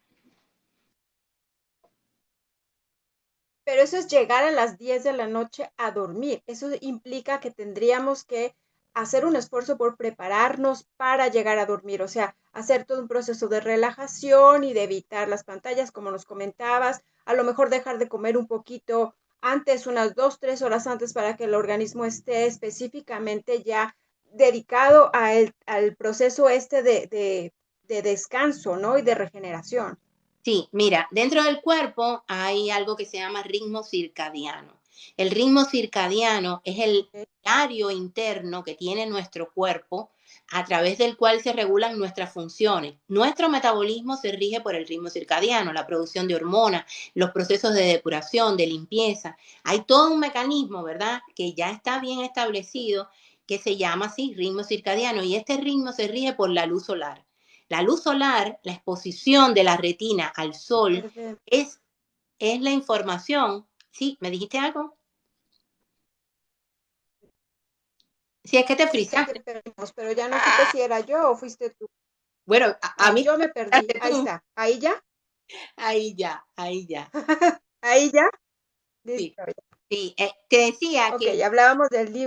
S1: Pero eso es llegar a las 10 de la noche a dormir. Eso implica que tendríamos que hacer un esfuerzo por prepararnos para llegar a dormir, o sea, hacer todo un proceso de relajación y de evitar las pantallas, como nos comentabas, a lo mejor dejar de comer un poquito antes, unas 2, 3 horas antes, para que el organismo esté específicamente ya dedicado al proceso este de descanso, ¿no? Y de regeneración.
S2: Sí, mira, dentro del cuerpo hay algo que se llama ritmo circadiano. El ritmo circadiano es el horario interno que tiene nuestro cuerpo a través del cual se regulan nuestras funciones. Nuestro metabolismo se rige por el ritmo circadiano, la producción de hormonas, los procesos de depuración, de limpieza. Hay todo un mecanismo, ¿verdad?, que ya está bien establecido, que se llama así, ritmo circadiano, y este ritmo se rige por la luz solar. La luz solar, la exposición de la retina al sol,
S1: Perfecto.
S2: es, es la información. ¿Sí? ¿Me dijiste algo? Si es que te
S1: Es que
S2: frizaste.
S1: perdimos, pero ya no supe si era yo o fuiste tú.
S2: Bueno, a
S1: Ah,
S2: mí
S1: yo me
S2: me
S1: perdí.
S2: frizaste
S1: Ahí
S2: tú.
S1: está. Ahí ya.
S2: Ahí ya, ahí ya.
S1: Ahí ya.
S2: Sí,
S1: Listo.
S2: sí. Te decía
S1: Ok,
S2: que
S1: hablábamos del
S2: sí,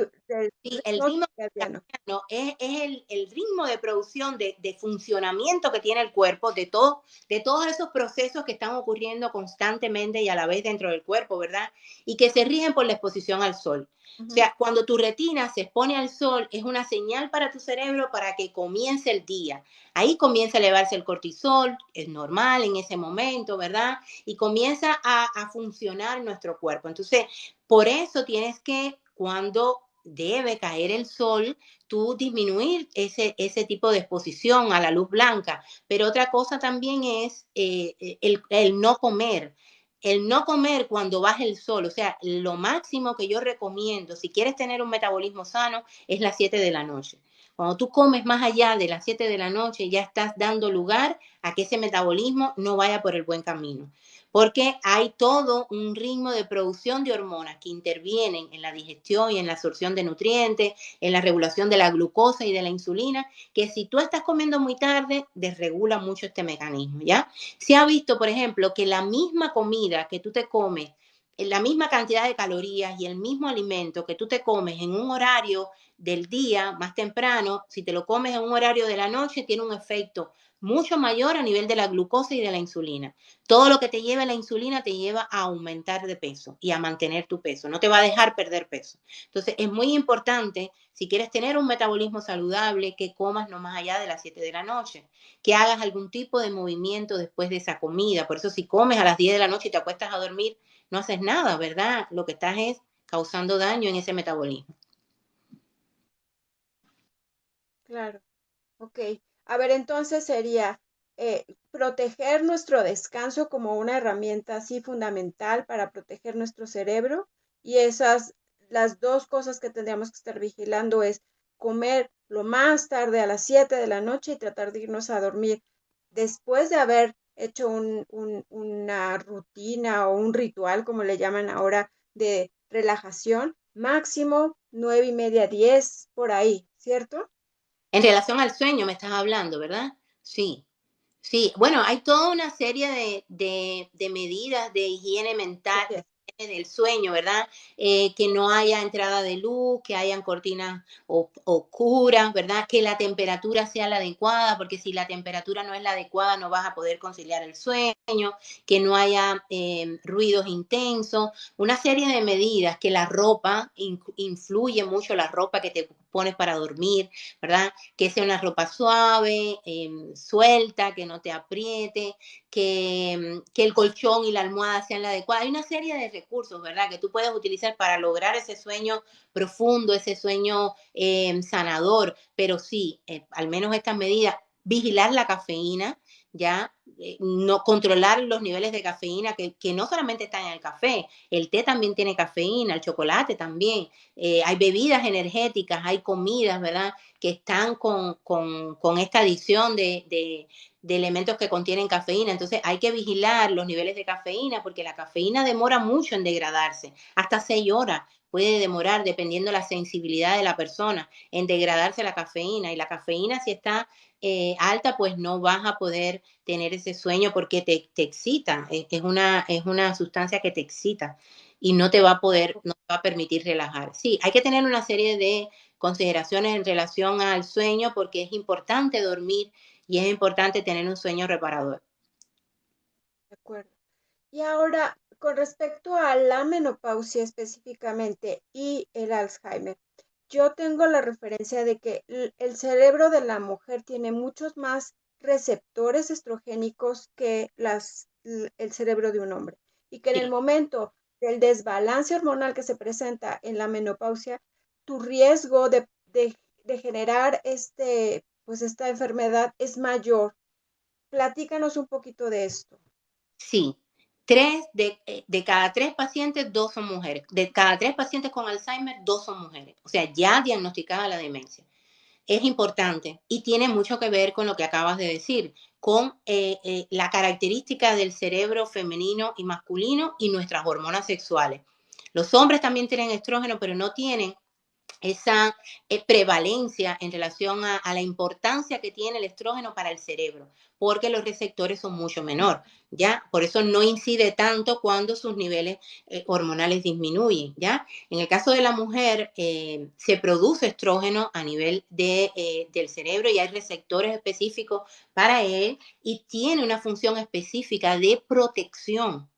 S2: el
S1: ritmo
S2: ritmo
S1: circadiano.
S2: circadiano es el ritmo de producción, de funcionamiento que tiene el cuerpo, de todos esos procesos que están ocurriendo constantemente y a la vez dentro del cuerpo, ¿verdad? Y que se rigen por la exposición al sol. O
S1: Ujú.
S2: sea, cuando tu retina se expone al sol, es una señal para tu cerebro para que comience el día. Ahí comienza a elevarse el cortisol, es normal en ese momento, ¿verdad? Y comienza a funcionar nuestro cuerpo. Entonces, por eso tienes que, cuando debe caer el sol, tú disminuir ese tipo de exposición a la luz blanca. Pero otra cosa también es el no comer. El no comer cuando baja el sol, o sea, lo máximo que yo recomiendo, si quieres tener un metabolismo sano, es las 7 de la noche. Cuando tú comes más allá de las 7 de la noche, ya estás dando lugar a que ese metabolismo no vaya por el buen camino, porque hay todo un ritmo de producción de hormonas que intervienen en la digestión y en la absorción de nutrientes, en la regulación de la glucosa y de la insulina, que si tú estás comiendo muy tarde, desregula mucho este mecanismo, ¿ya? Se ha visto, por ejemplo, que la misma comida que tú te comes, la misma cantidad de calorías y el mismo alimento que tú te comes en un horario del día más temprano, si te lo comes en un horario de la noche, tiene un efecto mucho mayor a nivel de la glucosa y de la insulina. Todo lo que te lleva la insulina te lleva a aumentar de peso y a mantener tu peso, no te va a dejar perder peso. Entonces es muy importante, si quieres tener un metabolismo saludable, que comas no más allá de las 7 de la noche, que hagas algún tipo de movimiento después de esa comida. Por eso si comes a las 10 de la noche y te acuestas a dormir, no haces nada, ¿verdad? Lo que estás es causando daño en ese metabolismo.
S1: Claro. Ok. A ver, entonces sería proteger nuestro descanso como una herramienta así fundamental para proteger nuestro cerebro. Y esas, las dos cosas que tendríamos que estar vigilando es comer lo más tarde a las 7 de la noche y tratar de irnos a dormir después de haber hecho una rutina o un ritual, como le llaman ahora, de relajación, máximo 9:30, 10 por ahí, ¿cierto?
S2: En relación al sueño me estás hablando, ¿verdad? Sí. Sí, bueno, hay toda una serie de medidas de higiene mental,
S1: Así
S2: de
S1: es.
S2: higiene del sueño, ¿verdad? Que no haya entrada de luz, que hayan cortinas oscuras, ¿verdad? Que la temperatura sea la adecuada, porque si la temperatura no es la adecuada no vas a poder conciliar el sueño, que no haya ruidos intensos, una serie de medidas, que la ropa, influye mucho la ropa que te pones para dormir, ¿verdad? Que sea una ropa suave, suelta, que no te apriete, que el colchón y la almohada sean la adecuada. Hay una serie de recursos, ¿verdad?, que tú puedes utilizar para lograr ese sueño profundo, ese sueño sanador, pero sí, al menos estas medidas, vigilar la cafeína, ya, no controlar los niveles de cafeína que no solamente están en el café, el té también tiene cafeína, el chocolate también, hay bebidas energéticas, hay comidas, ¿verdad?, que están con esta adición de elementos que contienen cafeína. Entonces hay que vigilar los niveles de cafeína porque la cafeína demora mucho en degradarse, hasta 6 horas puede demorar, dependiendo de la sensibilidad de la persona, en degradarse la cafeína. Y la cafeína, si está alta, pues no vas a poder tener ese sueño porque te excita. Es una sustancia que te excita y no te va a poder, no te va a permitir relajar. Sí, hay que tener una serie de consideraciones en relación al sueño porque es importante dormir y es importante tener un sueño reparador.
S1: De acuerdo. Y ahora, con respecto a la menopausia específicamente y el Alzheimer, yo tengo la referencia de que el cerebro de la mujer tiene muchos más receptores estrogénicos que el cerebro de un hombre. Y que en el
S2: Sí,
S1: momento del desbalance hormonal que se presenta en la menopausia, tu riesgo de generar pues esta enfermedad es mayor. Platícanos un poquito de esto.
S2: sí. De cada 3 pacientes, 2 son mujeres. De cada 3 pacientes con Alzheimer, 2 son mujeres. O sea, ya diagnosticada la demencia. Es importante y tiene mucho que ver con lo que acabas de decir, con la característica del cerebro femenino y masculino y nuestras hormonas sexuales. Los hombres también tienen estrógeno, pero no tienen esa prevalencia en relación a la importancia que tiene el estrógeno para el cerebro, porque los receptores son mucho menor, ¿ya? Por eso no incide tanto cuando sus niveles hormonales disminuyen, ¿ya? En el caso de la mujer, se produce estrógeno a nivel del cerebro y hay receptores específicos para él y tiene una función específica de protección.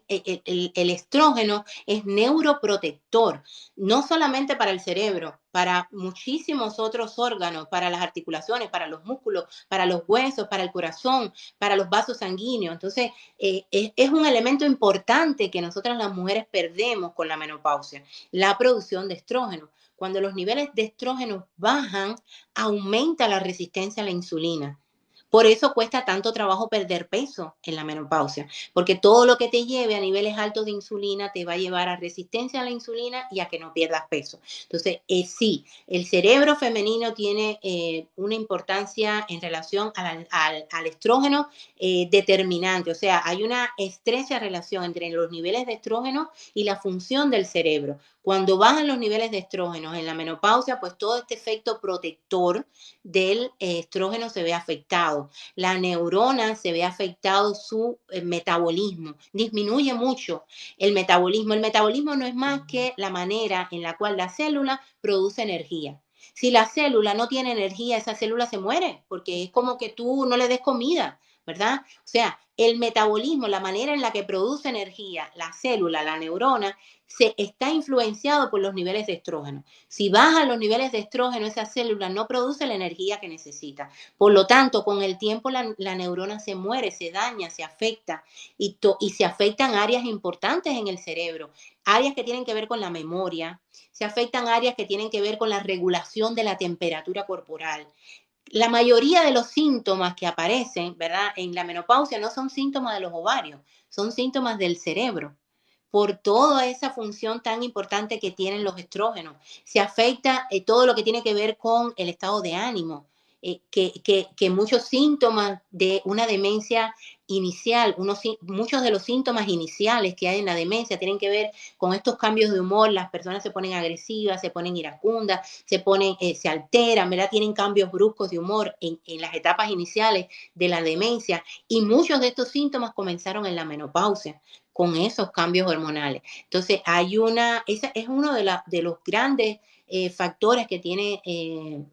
S2: El estrógeno es neuroprotector, no solamente para el cerebro, para muchísimos otros órganos, para las articulaciones, para los músculos, para los huesos, para el corazón, para los vasos sanguíneos. Entonces, es un elemento importante que nosotras las mujeres perdemos con la menopausia, la producción de estrógeno. Cuando los niveles de estrógeno bajan, aumenta la resistencia a la insulina. Por eso cuesta tanto trabajo perder peso en la menopausia, porque todo lo que te lleve a niveles altos de insulina te va a llevar a resistencia a la insulina y a que no pierdas peso. Entonces, sí, el cerebro femenino tiene una importancia en relación al estrógeno determinante, o sea, hay una estrecha relación entre los niveles de estrógeno y la función del cerebro. Cuando bajan los niveles de estrógeno en la menopausia, pues todo este efecto protector del estrógeno se ve afectado. La neurona se ve afectado su metabolismo, disminuye mucho el metabolismo. El metabolismo no es más que la manera en la cual la célula produce energía. Si la célula no tiene energía, esa célula se muere, porque es como que tú no le des comida, ¿verdad? O sea, el metabolismo, la manera en la que produce energía la célula, la neurona, se está influenciado por los niveles de estrógeno. Si bajan los niveles de estrógeno, esa célula no produce la energía que necesita. Por lo tanto, con el tiempo la neurona se muere, se daña, se afecta y se afectan áreas importantes en el cerebro, áreas que tienen que ver con la memoria, se afectan áreas que tienen que ver con la regulación de la temperatura corporal. La mayoría de los síntomas que aparecen, ¿verdad? En la menopausia no son síntomas de los ovarios, son síntomas del cerebro por toda esa función tan importante que tienen los estrógenos. Se afecta todo lo que tiene que ver con el estado de ánimo, que muchos síntomas de una demencia inicial, muchos de los síntomas iniciales que hay en la demencia tienen que ver con estos cambios de humor, las personas se ponen agresivas, se ponen iracundas, se alteran, ¿verdad? Tienen cambios bruscos de humor en las etapas iniciales de la demencia y muchos de estos síntomas comenzaron en la menopausia con esos cambios hormonales. Entonces, ese es uno de los grandes factores que tiene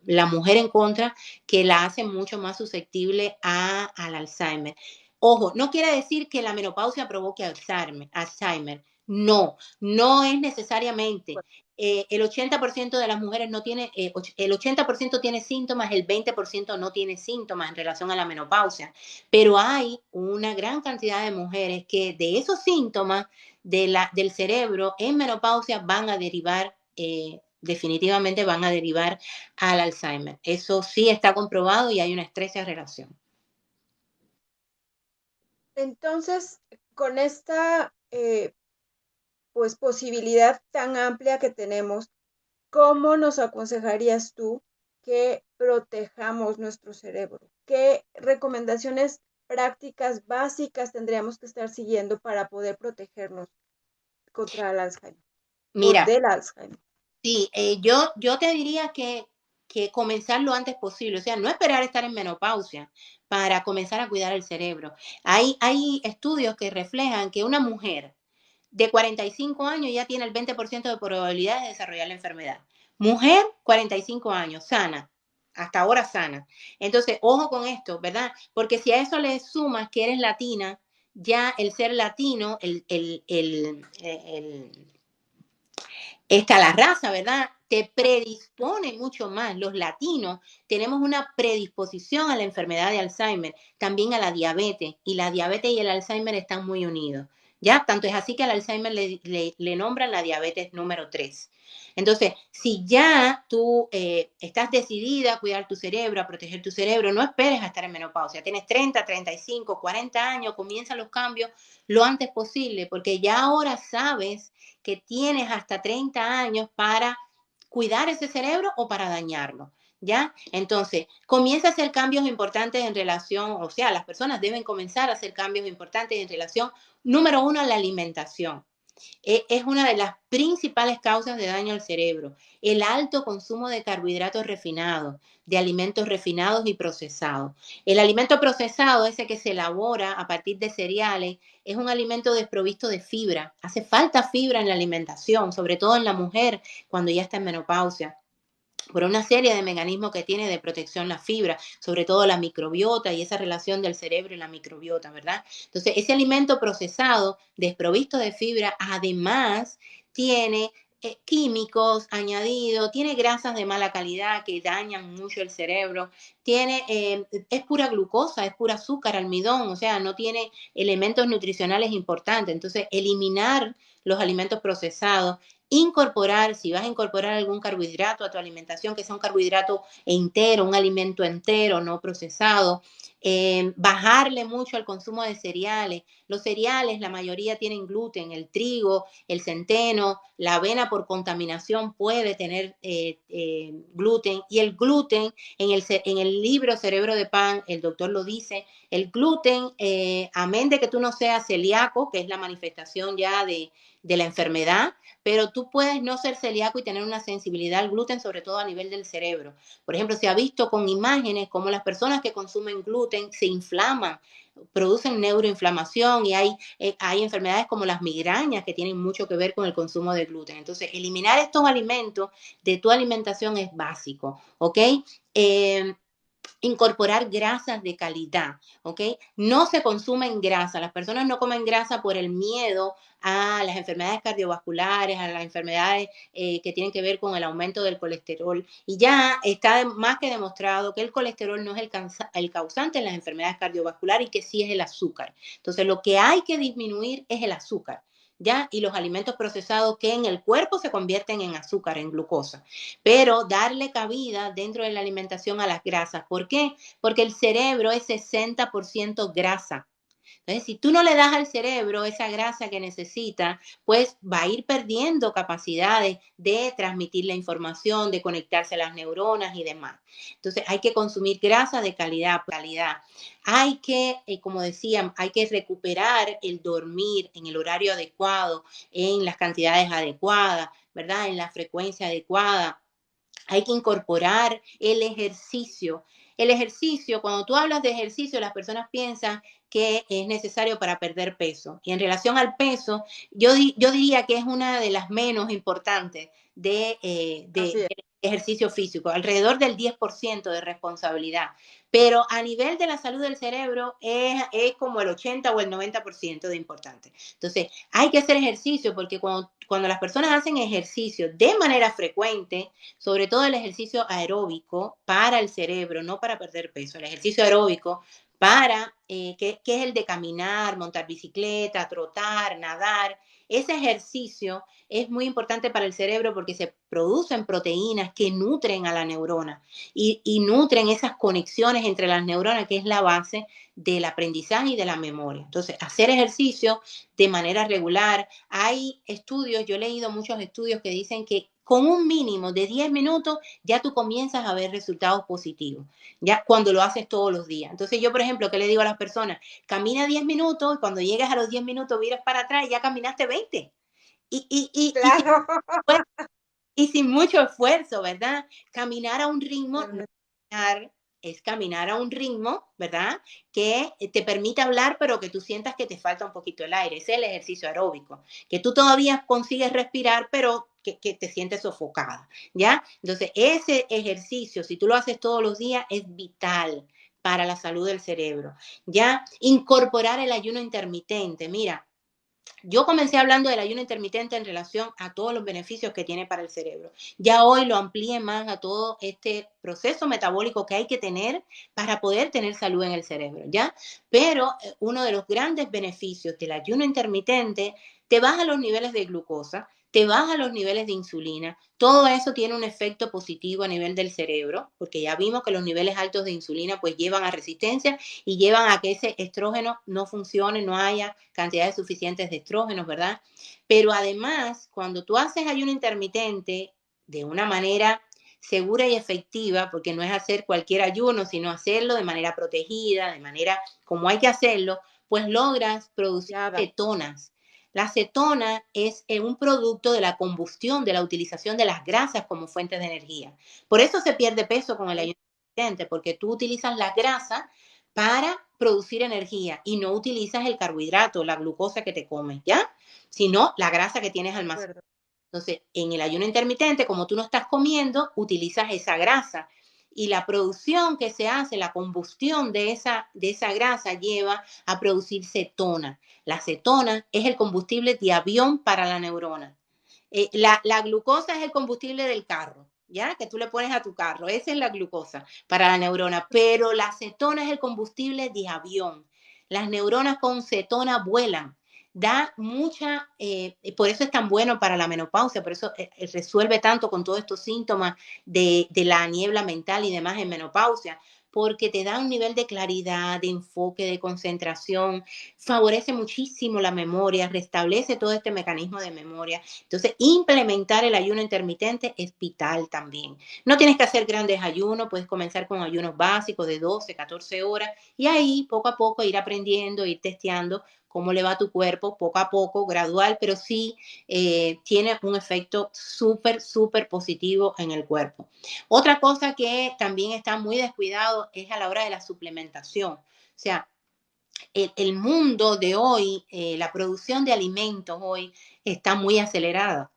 S2: la mujer en contra que la hacen mucho más susceptible al Alzheimer. Ojo, no quiere decir que la menopausia provoque Alzheimer. No, no es necesariamente. El 80% de las mujeres no tiene, el 80% tiene síntomas, el 20% no tiene síntomas en relación a la menopausia. Pero hay una gran cantidad de mujeres que de esos síntomas del cerebro en menopausia van a derivar definitivamente van a derivar al Alzheimer. Eso sí está comprobado y hay una estrecha relación.
S1: Entonces, con esta pues posibilidad tan amplia que tenemos, ¿cómo nos aconsejarías tú que protejamos nuestro cerebro? ¿Qué recomendaciones prácticas básicas tendríamos que estar siguiendo para poder protegernos contra el Alzheimer o
S2: Mira,
S1: del Alzheimer?
S2: sí, yo te diría que comenzar lo antes posible, o sea, no esperar estar en menopausia para comenzar a cuidar el cerebro. Hay estudios que reflejan que una mujer de 45 años ya tiene el 20% de probabilidad de desarrollar la enfermedad. Mujer, 45 años, sana, hasta ahora sana. Entonces, ojo con esto, ¿verdad? Porque si a eso le sumas que eres latina, ya el ser latino, la raza, ¿verdad? Te predispone mucho más. Los latinos tenemos una predisposición a la enfermedad de Alzheimer, también a la diabetes, y la diabetes y el Alzheimer están muy unidos. ¿Ya? Tanto es así que al Alzheimer le nombran la diabetes número 3. Entonces, si ya tú estás decidida a cuidar tu cerebro, a proteger tu cerebro, no esperes a estar en menopausia. Tienes 30, 35, 40 años, comienzan los cambios lo antes posible, porque ya ahora sabes que tienes hasta 30 años para cuidar ese cerebro o para dañarlo. ¿Ya? Entonces, comienza a hacer cambios importantes en relación, o sea, las personas deben comenzar a hacer cambios importantes en relación, número uno, a la alimentación. Es una de las principales causas de daño al cerebro. El alto consumo de carbohidratos refinados, de alimentos refinados y procesados. El alimento procesado, ese que se elabora a partir de cereales, es un alimento desprovisto de fibra. Hace falta fibra en la alimentación, sobre todo en la mujer cuando ya está en menopausia, por una serie de mecanismos que tiene de protección la fibra, sobre todo la microbiota y esa relación del cerebro y la microbiota, ¿verdad? Entonces, ese alimento procesado, desprovisto de fibra, además tiene químicos añadidos, tiene grasas de mala calidad que dañan mucho el cerebro, es pura glucosa, es pura azúcar, almidón, o sea, no tiene elementos nutricionales importantes. Entonces, eliminar los alimentos procesados, incorporar, si vas a incorporar algún carbohidrato a tu alimentación, que sea un carbohidrato entero, un alimento entero, no procesado, bajarle mucho al consumo de cereales. Los cereales, la mayoría tienen gluten, el trigo, el centeno, la avena por contaminación puede tener gluten, y el gluten, en el libro Cerebro de Pan, el doctor lo dice, el gluten, amén de que tú no seas celíaco, que es la manifestación ya de la enfermedad, pero tú puedes no ser celíaco y tener una sensibilidad al gluten, sobre todo a nivel del cerebro. Por ejemplo, se ha visto con imágenes como las personas que consumen gluten se inflaman, producen neuroinflamación, y hay enfermedades como las migrañas que tienen mucho que ver con el consumo de gluten. Entonces, eliminar estos alimentos de tu alimentación es básico, ¿ok? Incorporar grasas de calidad, ¿ok? No se consumen grasa. Las personas no comen grasa por el miedo a las enfermedades cardiovasculares, a las enfermedades que tienen que ver con el aumento del colesterol. Y ya está más que demostrado que el colesterol no es el causante en las enfermedades cardiovasculares, y que sí es el azúcar. Entonces, lo que hay que disminuir es el azúcar, ¿ya? Y los alimentos procesados que en el cuerpo se convierten en azúcar, en glucosa, pero darle cabida dentro de la alimentación a las grasas. ¿Por qué? Porque el cerebro es 60% grasa. Entonces, si tú no le das al cerebro esa grasa que necesita, pues va a ir perdiendo capacidades de transmitir la información, de conectarse a las neuronas y demás. Entonces, hay que consumir grasa de calidad, calidad. Hay que, como decía, hay que recuperar el dormir en el horario adecuado, en las cantidades adecuadas, ¿verdad? En la frecuencia adecuada. Hay que incorporar el ejercicio. El ejercicio, cuando tú hablas de ejercicio, las personas piensan que es necesario para perder peso. Y en relación al peso, yo diría que es una de las menos importantes de ejercicio físico, alrededor del 10% de responsabilidad. Pero a nivel de la salud del cerebro es como el 80 o el 90% de importante. Entonces, hay que hacer ejercicio, porque cuando las personas hacen ejercicio de manera frecuente, sobre todo el ejercicio aeróbico para el cerebro, no para perder peso, el ejercicio aeróbico que es el de caminar, montar bicicleta, trotar, nadar. Ese ejercicio es muy importante para el cerebro porque se producen proteínas que nutren a la neurona y nutren esas conexiones entre las neuronas, que es la base del aprendizaje y de la memoria. Entonces, hacer ejercicio de manera regular. Hay estudios, yo he leído muchos estudios que dicen que con un mínimo de 10 minutos ya tú comienzas a ver resultados positivos, ya cuando lo haces todos los días. Entonces yo, por ejemplo, ¿qué le digo a las personas? Camina 10 minutos, y cuando llegues a los 10 minutos miras para atrás y ya caminaste 20. Y, y, y, y, sin,
S1: Claro.
S2: y sin mucho esfuerzo, ¿verdad? Caminar a un ritmo, no es caminar a un ritmo, ¿verdad? Que te permite hablar, pero que tú sientas que te falta un poquito el aire. Ese es el ejercicio aeróbico, que tú todavía consigues respirar, pero que te sientes sofocada, ¿ya? Entonces, ese ejercicio, si tú lo haces todos los días, es vital para la salud del cerebro, ¿ya? Incorporar el ayuno intermitente. Mira, yo comencé hablando del ayuno intermitente en relación a todos los beneficios que tiene para el cerebro. Ya hoy lo amplié más a todo este proceso metabólico que hay que tener para poder tener salud en el cerebro, ¿ya? Pero uno de los grandes beneficios del ayuno intermitente, te baja los niveles de glucosa, te baja los niveles de insulina. Todo eso tiene un efecto positivo a nivel del cerebro, porque ya vimos que los niveles altos de insulina pues llevan a resistencia y llevan a que ese estrógeno no funcione, no haya cantidades suficientes de estrógenos, ¿verdad? Pero además, cuando tú haces ayuno intermitente de una manera segura y efectiva, porque no es hacer cualquier ayuno, sino hacerlo de manera protegida, de manera como hay que hacerlo, pues logras producir
S1: Nada.
S2: cetonas. La cetona es un producto de la combustión, de la utilización de las grasas como fuentes de energía. Por eso se pierde peso con el ayuno intermitente, porque tú utilizas la grasa para producir energía y no utilizas el carbohidrato, la glucosa que te comes, ¿ya? Sino la grasa que tienes
S1: De
S2: almacenada.
S1: acuerdo.
S2: Entonces, en el ayuno intermitente, como tú no estás comiendo, utilizas esa grasa y la producción que se hace, la combustión de esa grasa lleva a producir cetona. La cetona es el combustible de avión para la neurona. La glucosa es el combustible del carro, ¿ya? Que tú le pones a tu carro. Esa es la glucosa para la neurona, pero la cetona es el combustible de avión. Las neuronas con cetona vuelan. Da mucha, por eso es tan bueno para la menopausia, por eso resuelve tanto con todos estos síntomas de la niebla mental y demás en menopausia, porque te da un nivel de claridad, de enfoque, de concentración, favorece muchísimo la memoria, restablece todo este mecanismo de memoria. Entonces, implementar el ayuno intermitente es vital también. No tienes que hacer grandes ayunos, puedes comenzar con ayunos básicos de 12, 14 horas y ahí poco a poco ir aprendiendo, ir testeando cómo le va a tu cuerpo, poco a poco, gradual, pero sí tiene un efecto súper, súper positivo en el cuerpo. Otra cosa que también está muy descuidado es a la hora de la suplementación. O sea, el mundo de hoy, la producción de alimentos hoy está muy acelerada.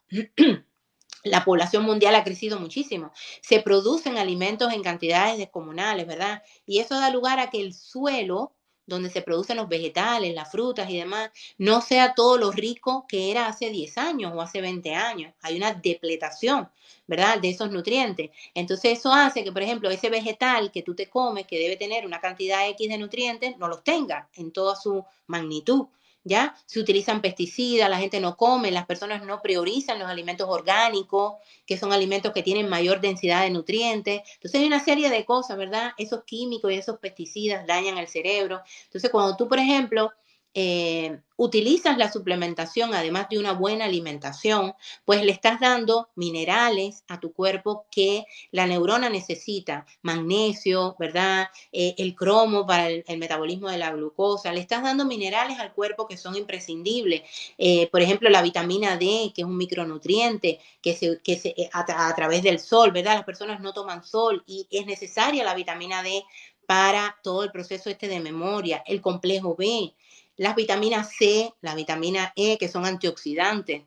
S2: La población mundial ha crecido muchísimo. Se producen alimentos en cantidades descomunales, ¿verdad? Y eso da lugar a que el suelo donde se producen los vegetales, las frutas y demás, no sea todo lo rico que era hace 10 años o hace 20 años. Hay una depletación, ¿verdad? De esos nutrientes. Entonces eso hace que, por ejemplo, ese vegetal que tú te comes, que debe tener una cantidad X de nutrientes, no los tenga en toda su magnitud. ¿Ya? Se utilizan pesticidas, la gente no come, las personas no priorizan los alimentos orgánicos, que son alimentos que tienen mayor densidad de nutrientes. Entonces hay una serie de cosas, ¿verdad? Esos químicos y esos pesticidas dañan el cerebro. Entonces cuando tú, por ejemplo, utilizas la suplementación, además de una buena alimentación, pues le estás dando minerales a tu cuerpo que la neurona necesita, magnesio, ¿verdad? El cromo para el metabolismo de la glucosa, le estás dando minerales al cuerpo que son imprescindibles. Por ejemplo, la vitamina D, que es un micronutriente a través del sol, ¿verdad? Las personas no toman sol y es necesaria la vitamina D para todo el proceso este de memoria, el complejo B, las vitaminas C, la vitamina E, que son antioxidantes.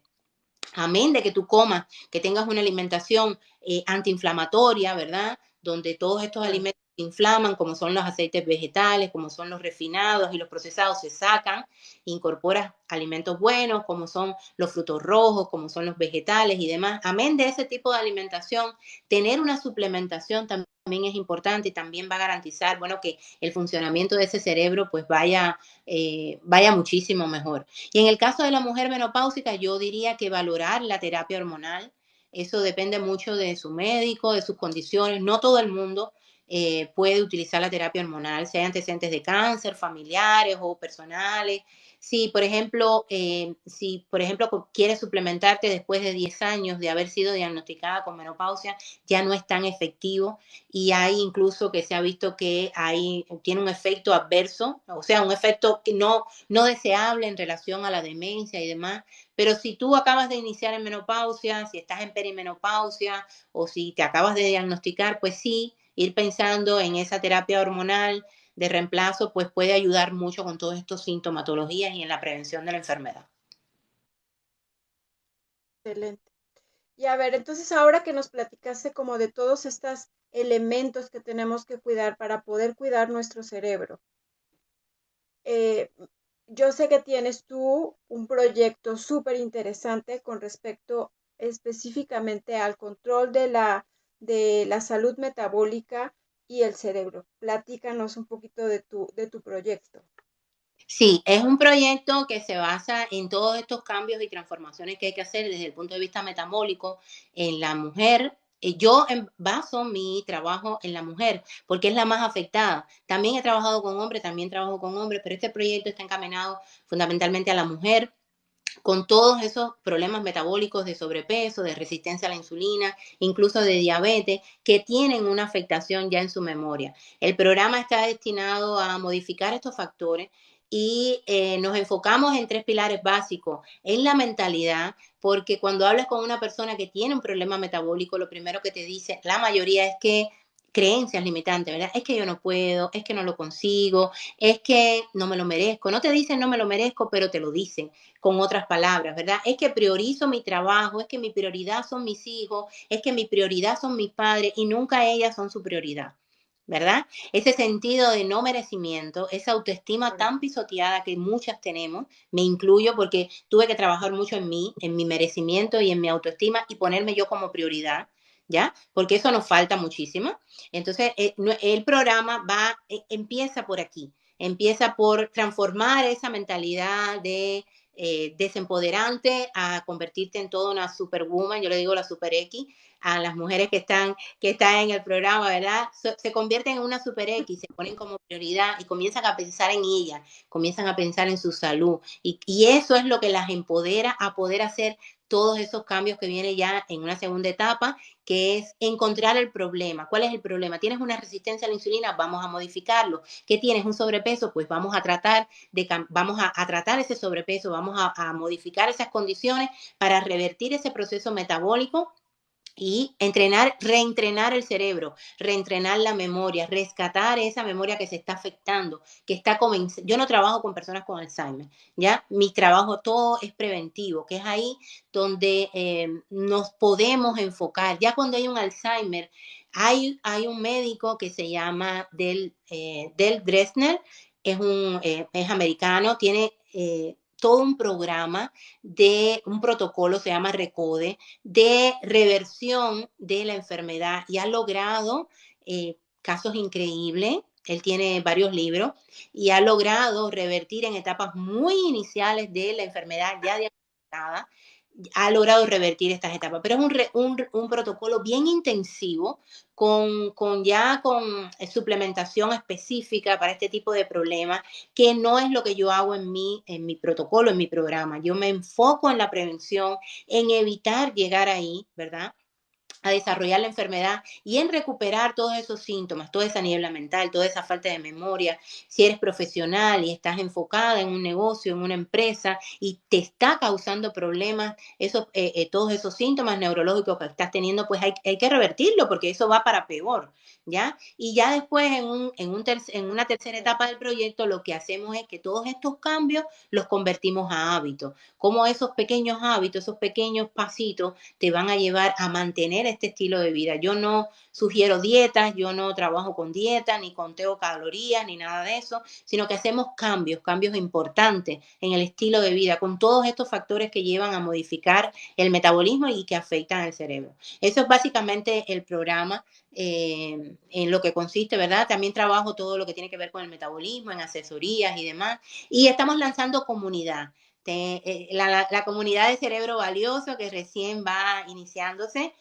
S2: Amén de que tú comas, que tengas una alimentación antiinflamatoria, ¿verdad? Donde todos estos
S1: Claro.
S2: alimentos que inflaman, como son los aceites vegetales, como son los refinados y los procesados, se sacan, incorporas alimentos buenos, como son los frutos rojos, como son los vegetales y demás. Amén de ese tipo de alimentación, tener una suplementación también es importante y también va a garantizar, bueno, que el funcionamiento de ese cerebro pues vaya muchísimo mejor. Y en el caso de la mujer menopáusica, yo diría que valorar la terapia hormonal, eso depende mucho de su médico, de sus condiciones. No todo el mundo puede utilizar la terapia hormonal, si hay antecedentes de cáncer, familiares o personales. Si por ejemplo quieres suplementarte después de 10 años de haber sido diagnosticada con menopausia, ya no es tan efectivo y hay incluso que se ha visto que tiene un efecto adverso, o sea, un efecto que no deseable en relación a la demencia y demás. Pero si tú acabas de iniciar en menopausia, si estás en perimenopausia o si te acabas de diagnosticar, pues sí, ir pensando en esa terapia hormonal de reemplazo, pues puede ayudar mucho con todos estos sintomatologías y en la prevención de la enfermedad.
S1: Excelente. Y a ver, entonces ahora que nos platicaste como de todos estos elementos que tenemos que cuidar para poder cuidar nuestro cerebro, eh, yo sé que tienes tú un proyecto súper interesante con respecto específicamente al control de la salud metabólica y el cerebro. Platícanos un poquito de tu proyecto.
S2: Sí, es un proyecto que se basa en todos estos cambios y transformaciones que hay que hacer desde el punto de vista metabólico en la mujer. Yo baso mi trabajo en la mujer porque es la más afectada. También he trabajado con hombres, también trabajo con hombres, pero este proyecto está encaminado fundamentalmente a la mujer con todos esos problemas metabólicos de sobrepeso, de resistencia a la insulina, incluso de diabetes, que tienen una afectación ya en su memoria. El programa está destinado a modificar estos factores y nos enfocamos en 3 pilares básicos, en la mentalidad, porque cuando hablas con una persona que tiene un problema metabólico, lo primero que te dice la mayoría es que creencias limitantes, ¿verdad? Es que yo no puedo, es que no lo consigo, es que no me lo merezco. No te dicen no me lo merezco, pero te lo dicen con otras palabras, ¿verdad? Es que priorizo mi trabajo, es que mi prioridad son mis hijos, es que mi prioridad son mis padres y nunca ellas son su prioridad, ¿verdad? Ese sentido de no merecimiento, esa autoestima tan pisoteada que muchas tenemos, me incluyo porque tuve que trabajar mucho en mi merecimiento y en mi autoestima y ponerme yo como prioridad, ¿ya? Porque eso nos falta muchísimo. Entonces, el programa empieza por aquí, empieza por transformar esa mentalidad de desempoderante a convertirte en toda una superwoman, yo le digo la super X, a las mujeres que están en el programa, ¿verdad? Se convierten en una super X, se ponen como prioridad y comienzan a pensar en ella, comienzan a pensar en su salud. Y eso es lo que las empodera a poder hacer todos esos cambios que vienen ya en una segunda etapa, que es encontrar el problema. ¿Cuál es el problema? ¿Tienes una resistencia a la insulina? Vamos a modificarlo. ¿Qué tienes? ¿Un sobrepeso? Pues vamos a tratar a tratar ese sobrepeso, vamos a modificar esas condiciones para revertir ese proceso metabólico y reentrenar el cerebro, reentrenar la memoria, rescatar esa memoria que se está afectando, que está comenzando. Yo no trabajo con personas con Alzheimer, ¿ya? Mi trabajo todo es preventivo, que es ahí donde nos podemos enfocar. Ya cuando hay un Alzheimer, hay un médico que se llama Del Dresner, es americano, tiene todo un programa de un protocolo, se llama RECODE, de reversión de la enfermedad y ha logrado casos increíbles. Él tiene varios libros y ha logrado revertir en etapas muy iniciales de la enfermedad ya diagnosticada, ha logrado revertir estas etapas, pero es un protocolo bien intensivo con suplementación específica para este tipo de problemas, que no es lo que yo hago en mi protocolo, en mi programa. Yo me enfoco en la prevención, en evitar llegar ahí, ¿verdad? A desarrollar la enfermedad y en recuperar todos esos síntomas, toda esa niebla mental, toda esa falta de memoria. Si eres profesional y estás enfocada en un negocio, en una empresa y te está causando problemas, todos esos síntomas neurológicos que estás teniendo, pues hay que revertirlo porque eso va para peor, ¿ya? Y ya después en una tercera etapa del proyecto lo que hacemos es que todos estos cambios los convertimos a hábitos. Como esos pequeños hábitos, esos pequeños pasitos te van a llevar a mantener este estilo de vida. Yo no sugiero dietas, yo no trabajo con dietas, ni conteo calorías, ni nada de eso, sino que hacemos cambios importantes en el estilo de vida, con todos estos factores que llevan a modificar el metabolismo y que afectan al cerebro. Eso es básicamente el programa en lo que consiste, ¿verdad? También trabajo todo lo que tiene que ver con el metabolismo, en asesorías y demás. Y estamos lanzando comunidad. La comunidad de Cerebro Valioso que recién va iniciándose,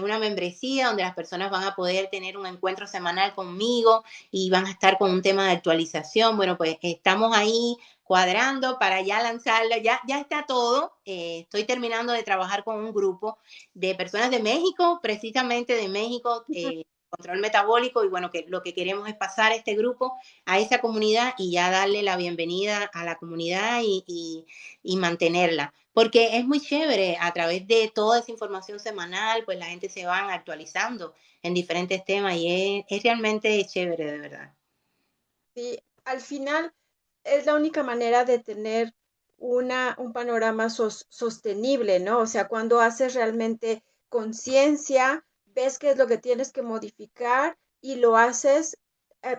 S2: una membresía donde las personas van a poder tener un encuentro semanal conmigo y van a estar con un tema de actualización. Bueno, pues estamos ahí cuadrando para ya lanzarla, ya está todo. Estoy terminando de trabajar con un grupo de personas de México, precisamente de México, control metabólico, y bueno, que lo que queremos es pasar este grupo a esa comunidad y ya darle la bienvenida a la comunidad y mantenerla. Porque es muy chévere, a través de toda esa información semanal, pues la gente se va actualizando en diferentes temas y es realmente chévere, de verdad.
S1: Sí, al final es la única manera de tener un panorama sostenible, ¿no? O sea, cuando haces realmente conciencia, ves qué es lo que tienes que modificar y lo haces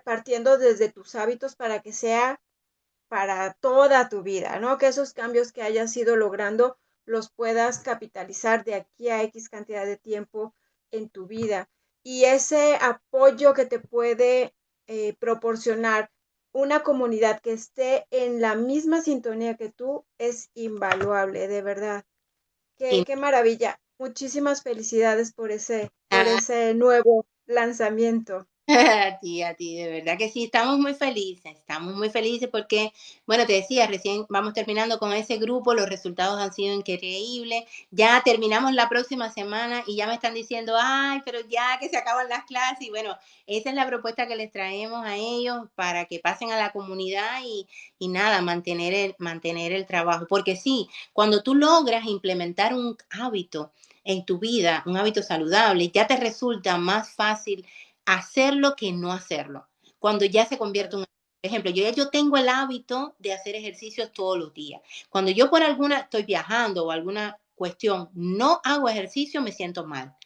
S1: partiendo desde tus hábitos para que sea para toda tu vida, ¿no? Que esos cambios que hayas ido logrando los puedas capitalizar de aquí a X cantidad de tiempo en tu vida. Y ese apoyo que te puede proporcionar una comunidad que esté en la misma sintonía que tú es invaluable, de verdad.
S2: Y
S1: Qué maravilla. Muchísimas felicidades por ese nuevo lanzamiento.
S2: A ti, de verdad que sí, estamos muy felices porque, bueno, te decía, recién vamos terminando con ese grupo, los resultados han sido increíbles, ya terminamos la próxima semana y ya me están diciendo, ay, pero ya que se acaban las clases y bueno, esa es la propuesta que les traemos a ellos para que pasen a la comunidad y nada, mantener el trabajo, porque sí, cuando tú logras implementar un hábito en tu vida, un hábito saludable, ya te resulta más fácil hacerlo que no hacerlo. Cuando ya se convierte en un, por ejemplo, yo tengo el hábito de hacer ejercicios todos los días. Cuando yo por alguna estoy viajando o alguna cuestión no hago ejercicio, me siento mal.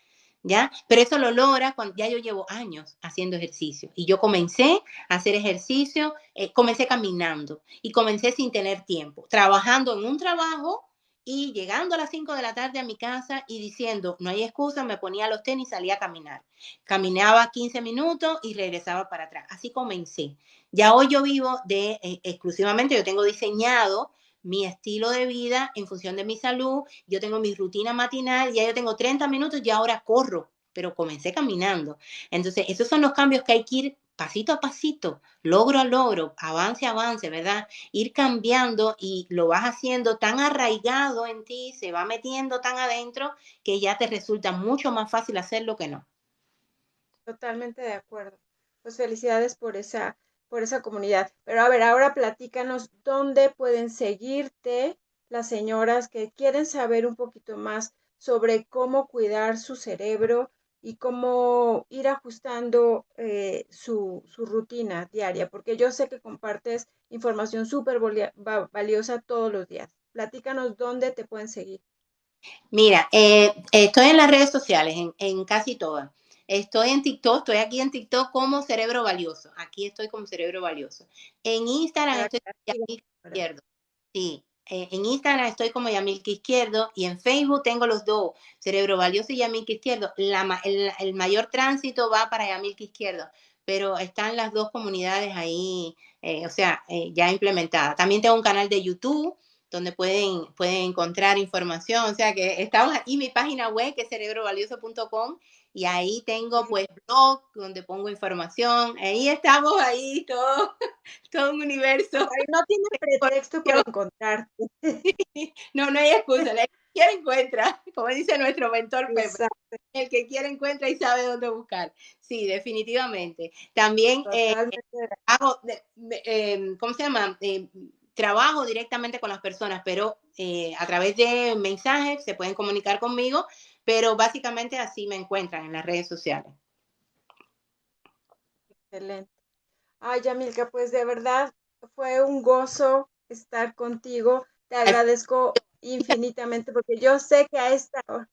S2: ¿Ya? Pero eso lo logra cuando ya yo llevo años haciendo ejercicio. Y yo comencé a hacer ejercicio, comencé caminando y comencé sin tener tiempo, trabajando en un trabajo y llegando a las 5 de la tarde a mi casa y diciendo, no hay excusa, me ponía los tenis y salía a caminar. Caminaba 15 minutos y regresaba para atrás. Así comencé. Ya hoy yo vivo de exclusivamente, yo tengo diseñado mi estilo de vida en función de mi salud, yo tengo mi rutina matinal, ya yo tengo 30 minutos y ahora corro, pero comencé caminando. Entonces, esos son los cambios que hay que ir pasito a pasito, logro a logro, avance a avance, ¿verdad? Ir cambiando y lo vas haciendo tan arraigado en ti, se va metiendo tan adentro que ya te resulta mucho más fácil hacerlo que no.
S1: Totalmente de acuerdo. Pues felicidades por esa comunidad. Pero a ver, ahora platícanos dónde pueden seguirte las señoras que quieren saber un poquito más sobre cómo cuidar su cerebro y cómo ir ajustando su rutina diaria, porque yo sé que compartes información súper valiosa todos los días. Platícanos dónde te pueden seguir.
S2: Mira, estoy en las redes sociales, en casi todas. Estoy en TikTok, estoy aquí en TikTok como Cerebro Valioso. Aquí estoy como Cerebro Valioso. En Instagram
S1: Para que
S2: estoy
S1: las
S2: como
S1: sigan.
S2: Yamilka Izquierdo. Sí, en Instagram estoy como Yamilka Izquierdo y en Facebook tengo los dos, Cerebro Valioso y Yamilka Izquierdo. El mayor tránsito va para Yamilka Izquierdo, pero están las dos comunidades ahí, o sea, ya implementadas. También tengo un canal de YouTube donde pueden encontrar información. O sea que estamos aquí, mi página web que es cerebrovalioso.com y ahí tengo pues blog donde pongo información. Ahí estamos, ahí todo, todo un universo.
S1: Ahí no tiene pretexto para encontrarte.
S2: No, no hay excusa. El que quiere encuentra, como dice nuestro mentor Pepe.
S1: Exacto,
S2: El que quiere encuentra y sabe dónde buscar. Sí, definitivamente. También
S1: totalmente.
S2: hago, ¿cómo se llama? Trabajo directamente con las personas, pero a través de mensajes se pueden comunicar conmigo, pero básicamente así me encuentran en las redes sociales.
S1: Excelente. Ay, Yamilka, pues de verdad fue un gozo estar contigo. Te agradezco infinitamente porque yo sé que a esta hora,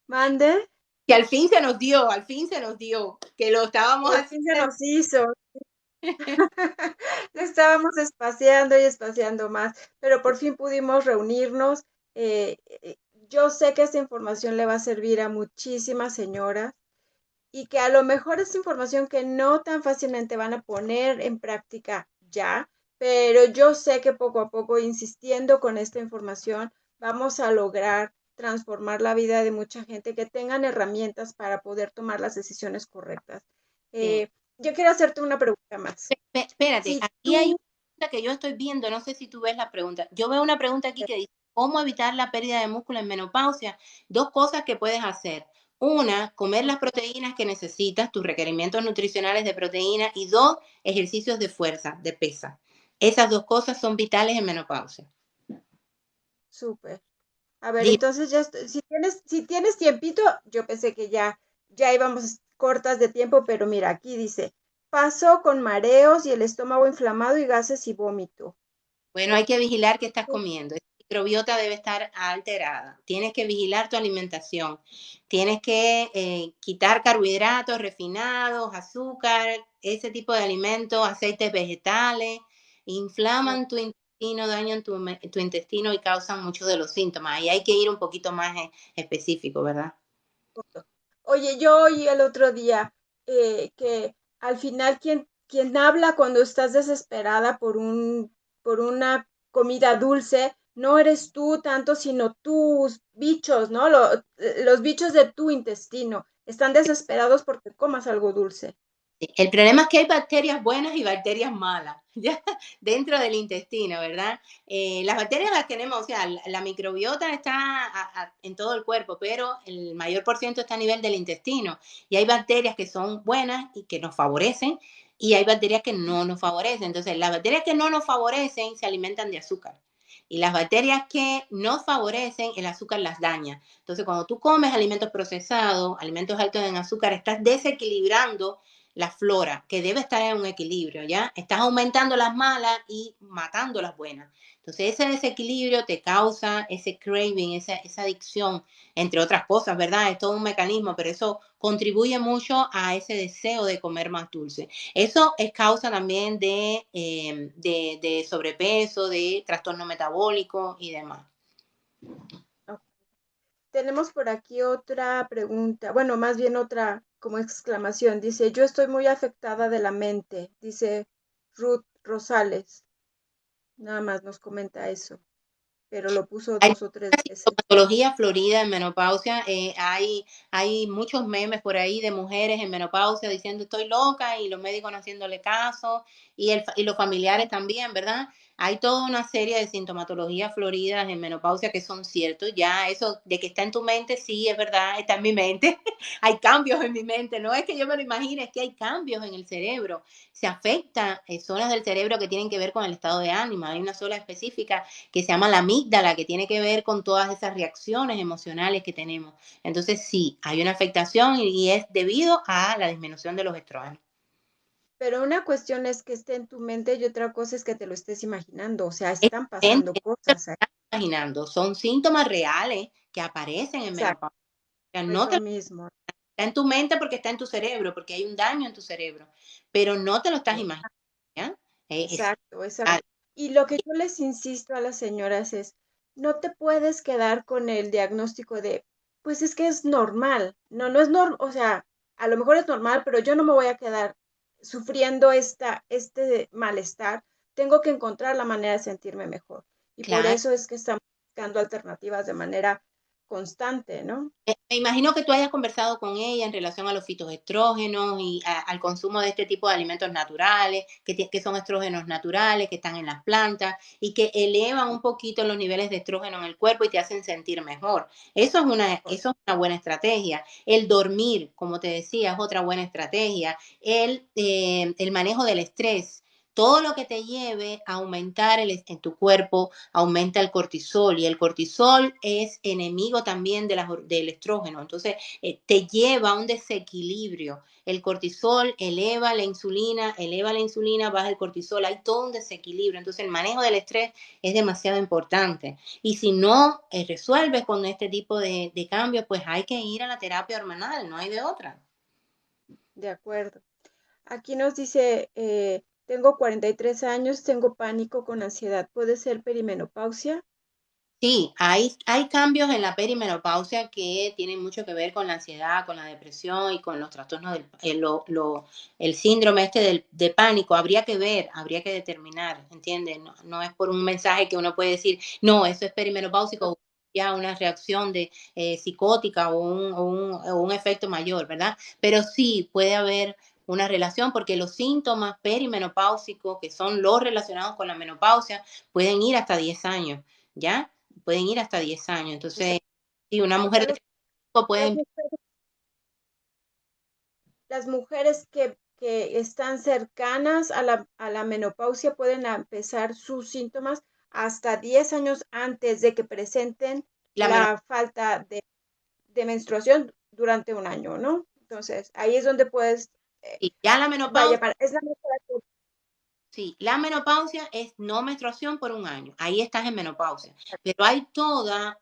S1: mande,
S2: Que al fin se nos dio, al fin se nos dio, que lo estábamos
S1: por fin se
S2: haciendo.
S1: nos hizo. Estábamos espaciando y espaciando más, pero por fin pudimos reunirnos. Eh, eh, yo sé que esta información le va a servir a muchísimas señoras y que a lo mejor es información que no tan fácilmente van a poner en práctica ya, pero yo sé que poco a poco, insistiendo con esta información, vamos a lograr transformar la vida de mucha gente que tengan herramientas para poder tomar las decisiones correctas.
S2: Sí.
S1: Yo quiero hacerte una pregunta más.
S2: Espérate,
S1: Si
S2: aquí hay
S1: tú,
S2: una pregunta que yo estoy viendo, no sé si tú ves la pregunta. Yo veo una pregunta aquí que dice, ¿cómo evitar la pérdida de músculo en menopausia? Dos cosas que puedes hacer. Una, comer las proteínas que necesitas, tus requerimientos nutricionales de proteína. Y dos, ejercicios de fuerza, de pesa. Esas dos cosas son vitales en menopausia.
S1: súper. A ver,
S2: Dime,
S1: entonces ya si tienes tiempito, yo pensé que ya íbamos cortas de tiempo, pero mira, aquí dice, pasó con mareos y el estómago inflamado y gases y vómito.
S2: bueno, hay que vigilar qué estás comiendo. La microbiota debe estar alterada. Tienes que vigilar tu alimentación. Tienes que quitar carbohidratos refinados, azúcar, ese tipo de alimentos, aceites vegetales. Inflaman tu intestino, dañan tu intestino y causan muchos de los síntomas. Y hay que ir un poquito más específico, ¿verdad?
S1: Oye, yo oí el otro día que al final quien habla cuando estás desesperada por una comida dulce, no eres tú tanto, sino tus bichos, ¿no? Los bichos de tu intestino están desesperados porque comas algo dulce.
S2: El problema es que hay bacterias buenas y bacterias malas, ¿ya? Dentro del intestino, ¿verdad? Las bacterias las tenemos, o sea, la microbiota está en todo el cuerpo, pero el mayor por ciento está a nivel del intestino. Y hay bacterias que son buenas y que nos favorecen, y hay bacterias que no nos favorecen. Entonces, las bacterias que no nos favorecen se alimentan de azúcar. Y las bacterias que nos favorecen, el azúcar las daña. Entonces, cuando tú comes alimentos procesados, alimentos altos en azúcar, estás desequilibrando la flora, que debe estar en un equilibrio, ¿ya? Estás aumentando las malas y matando las buenas. Entonces, ese desequilibrio te causa ese craving, esa adicción, entre otras cosas, ¿verdad? Es todo un mecanismo, pero eso contribuye mucho a ese deseo de comer más dulce. Eso es causa también de sobrepeso, de trastorno metabólico y demás.
S1: Ok. Tenemos por aquí otra pregunta, bueno, más bien otra como exclamación. Dice, yo estoy muy afectada de la mente, dice Ruth Rosales. Nada más nos comenta eso, pero lo puso
S2: Hay
S1: 2 o 3 veces.
S2: sintomatología florida en menopausia. Hay muchos memes por ahí de mujeres en menopausia diciendo estoy loca y los médicos no haciéndole caso y los familiares también, ¿verdad? Hay toda una serie de sintomatologías floridas en menopausia que son ciertos. Ya eso de que está en tu mente, sí, es verdad, está en mi mente. Hay cambios en mi mente. No es que yo me lo imagine, es que hay cambios en el cerebro. Se afecta zonas del cerebro que tienen que ver con el estado de ánimo. Hay una zona específica que se llama la amígdala, que tiene que ver con todas esas reacciones emocionales que tenemos. Entonces, sí, hay una afectación y es debido a la disminución de los estrógenos.
S1: Pero una cuestión es que esté en tu mente y otra cosa es que te lo estés imaginando, o sea,
S2: Es
S1: están pasando
S2: diferente, no te lo
S1: cosas ahí.
S2: estás imaginando, son síntomas reales que aparecen en
S1: Exacto,
S2: menopausia. O sea, no
S1: eso
S2: te
S1: mismo.
S2: está en tu mente porque está en tu cerebro, porque hay un daño en tu cerebro, pero no te lo estás imaginando. ¿Ya? Es,
S1: Exacto, exacto. Y lo que yo les insisto a las señoras es, no te puedes quedar con el diagnóstico de, pues es que es normal. No, no es normal, o sea, a lo mejor es normal, pero yo no me voy a quedar sufriendo este malestar. Tengo que encontrar la manera de sentirme mejor. Y por
S2: claro.
S1: eso es que estamos buscando alternativas de manera constante, ¿no?
S2: Me imagino que tú hayas conversado con ella en relación a los fitoestrógenos y al consumo de este tipo de alimentos naturales, que son estrógenos naturales, que están en las plantas y que elevan un poquito los niveles de estrógeno en el cuerpo y te hacen sentir mejor. Eso es una buena estrategia. El dormir, como te decía, es otra buena estrategia. El manejo del estrés. Todo lo que te lleve a aumentar en tu cuerpo aumenta el cortisol y el cortisol es enemigo también del estrógeno. Entonces, te lleva a un desequilibrio. El cortisol eleva la insulina, baja el cortisol, hay todo un desequilibrio. Entonces, el manejo del estrés es demasiado importante. Y si no resuelves con este tipo de cambios, pues hay que ir a la terapia hormonal, no hay de otra.
S1: De acuerdo. Aquí nos dice, tengo 43 años, tengo pánico con ansiedad. ¿Puede ser perimenopausia?
S2: Sí, hay cambios en la perimenopausia que tienen mucho que ver con la ansiedad, con la depresión y con los trastornos el síndrome de pánico. Habría que ver, habría que determinar, ¿entiendes? No, no es por un mensaje que uno puede decir, no, eso es perimenopáusico, o ya una reacción psicótica o un efecto mayor, ¿verdad? Pero sí puede haber una relación porque los síntomas perimenopáusicos, que son los relacionados con la menopausia, pueden ir hasta 10 años, ¿ya? Pueden ir hasta 10 años.
S1: O sea,
S2: Entonces, si una
S1: o
S2: mujer
S1: sea,
S2: de 35
S1: las
S2: puede,
S1: mujeres, las mujeres que están cercanas a la menopausia pueden empezar sus síntomas hasta 10 años antes de que presenten
S2: la menopausia,
S1: la falta de menstruación durante un año, ¿no? Entonces, ahí es donde puedes,
S2: ya la
S1: vaya,
S2: menopausia,
S1: es la mejor.
S2: sí, la menopausia es no menstruación por un año. Ahí estás en menopausia. Pero hay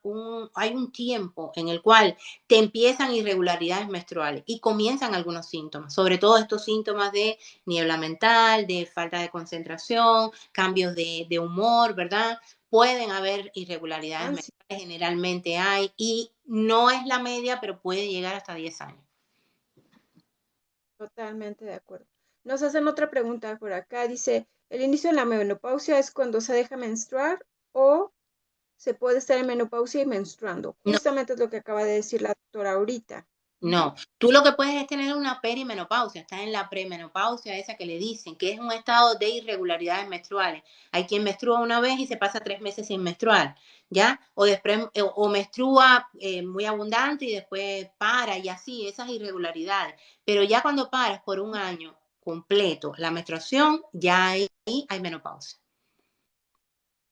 S2: un tiempo en el cual te empiezan irregularidades menstruales y comienzan algunos síntomas, sobre todo estos síntomas de niebla mental, de falta de concentración, cambios de humor, ¿verdad? Pueden haber irregularidades
S1: Ansia.
S2: menstruales, generalmente hay, y no es la media, pero puede llegar hasta 10 años.
S1: Totalmente de acuerdo. Nos hacen otra pregunta por acá. Dice, ¿el inicio de la menopausia es cuando se deja menstruar o se puede estar en menopausia y menstruando?
S2: No,
S1: Justamente es lo que acaba de decir la doctora ahorita.
S2: No, tú lo que puedes es tener una perimenopausia, estás en la premenopausia esa que le dicen, que es un estado de irregularidades menstruales. Hay quien menstrua una vez y se pasa 3 meses sin menstruar, ¿ya? O después, o menstrua muy abundante y después para y así, esas irregularidades. Pero ya cuando paras por un año completo la menstruación, ya ahí hay menopausia.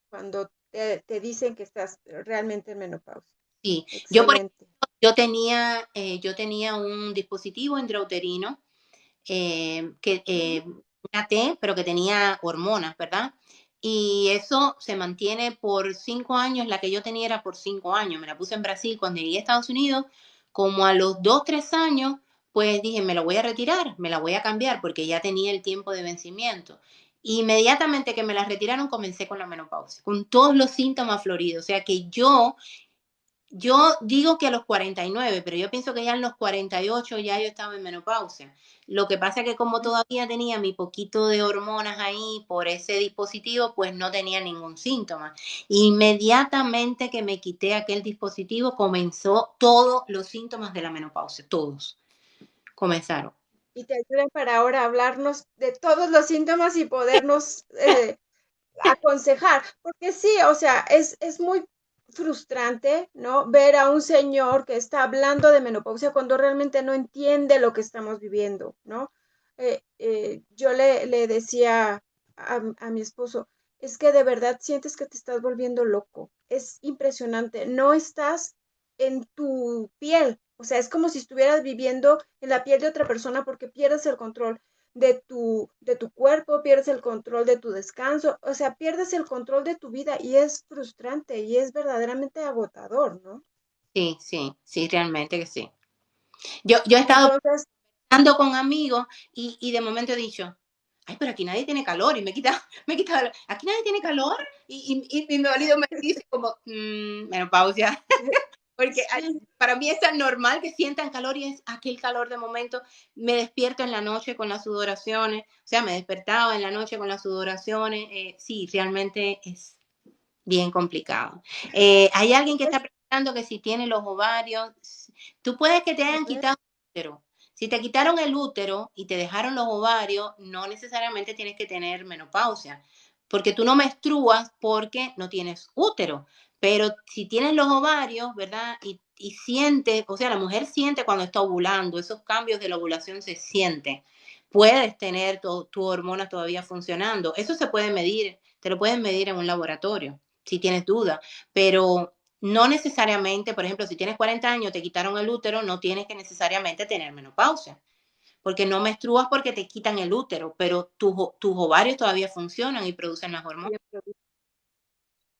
S1: Cuando te dicen que estás realmente en menopausia.
S2: Sí, yo por
S1: Excelente.
S2: yo tenía un dispositivo intrauterino que
S1: Ujú.
S2: una T, pero que tenía hormonas, ¿verdad? Y eso se mantiene por 5 años, la que yo tenía era por 5 años, me la puse en Brasil cuando llegué a Estados Unidos, como a los 2, 3 años, pues dije, me la voy a retirar, me la voy a cambiar porque ya tenía el tiempo de vencimiento. Inmediatamente que me la retiraron, comencé con la menopausia, con todos los síntomas floridos. O sea que yo digo que a los 49, pero yo pienso que ya en los 48 ya yo estaba en menopausia. Lo que pasa es que como todavía tenía mi poquito de hormonas ahí por ese dispositivo, pues no tenía ningún síntoma. Inmediatamente que me quité aquel dispositivo, comenzó todos los síntomas de la menopausia, todos comenzaron.
S1: Y te ayudan para ahora hablarnos de todos los síntomas y podernos aconsejar, porque sí, o sea, es muy frustrante, ¿no? Ver a un señor que está hablando de menopausia cuando realmente no entiende lo que estamos viviendo, ¿no? Yo le decía a mi esposo, es que de verdad sientes que te estás volviendo loco, es impresionante, no estás en tu piel, o sea, es como si estuvieras viviendo en la piel de otra persona porque pierdes el control de tu cuerpo, pierdes el control de tu descanso, o sea, pierdes el control de tu vida y es frustrante y es verdaderamente agotador, ¿no?
S2: Sí, sí, sí, realmente que sí. Yo he estado
S1: Entonces,
S2: ando con amigos y de momento he dicho, ay, pero aquí nadie tiene calor y me quita, aquí nadie tiene calor y mi marido me dice como, menopausia, porque
S1: sí,
S2: para mí es tan normal que sientan calor y es aquel calor de momento, me despierto en la noche con las sudoraciones, o sea, me despertaba en la noche con las sudoraciones, sí, realmente es bien complicado. Hay alguien que está preguntando que si tiene los ovarios. Tú puedes que te
S1: a
S2: hayan
S1: ver,
S2: quitado el útero. Si te quitaron el útero y te dejaron los ovarios, no necesariamente tienes que tener menopausia, porque tú no menstruas porque no tienes útero. Pero si tienes los ovarios, ¿verdad? Y sientes, o sea, la mujer siente cuando está ovulando, esos cambios de la ovulación se sienten. Puedes tener tu hormona todavía funcionando. Eso se puede medir, te lo pueden medir en un laboratorio si tienes duda, pero no necesariamente, por ejemplo, si tienes 40 años, te quitaron el útero, no tienes que necesariamente tener menopausia, porque no menstruas porque te quitan el útero, pero tus ovarios todavía funcionan y producen las hormonas.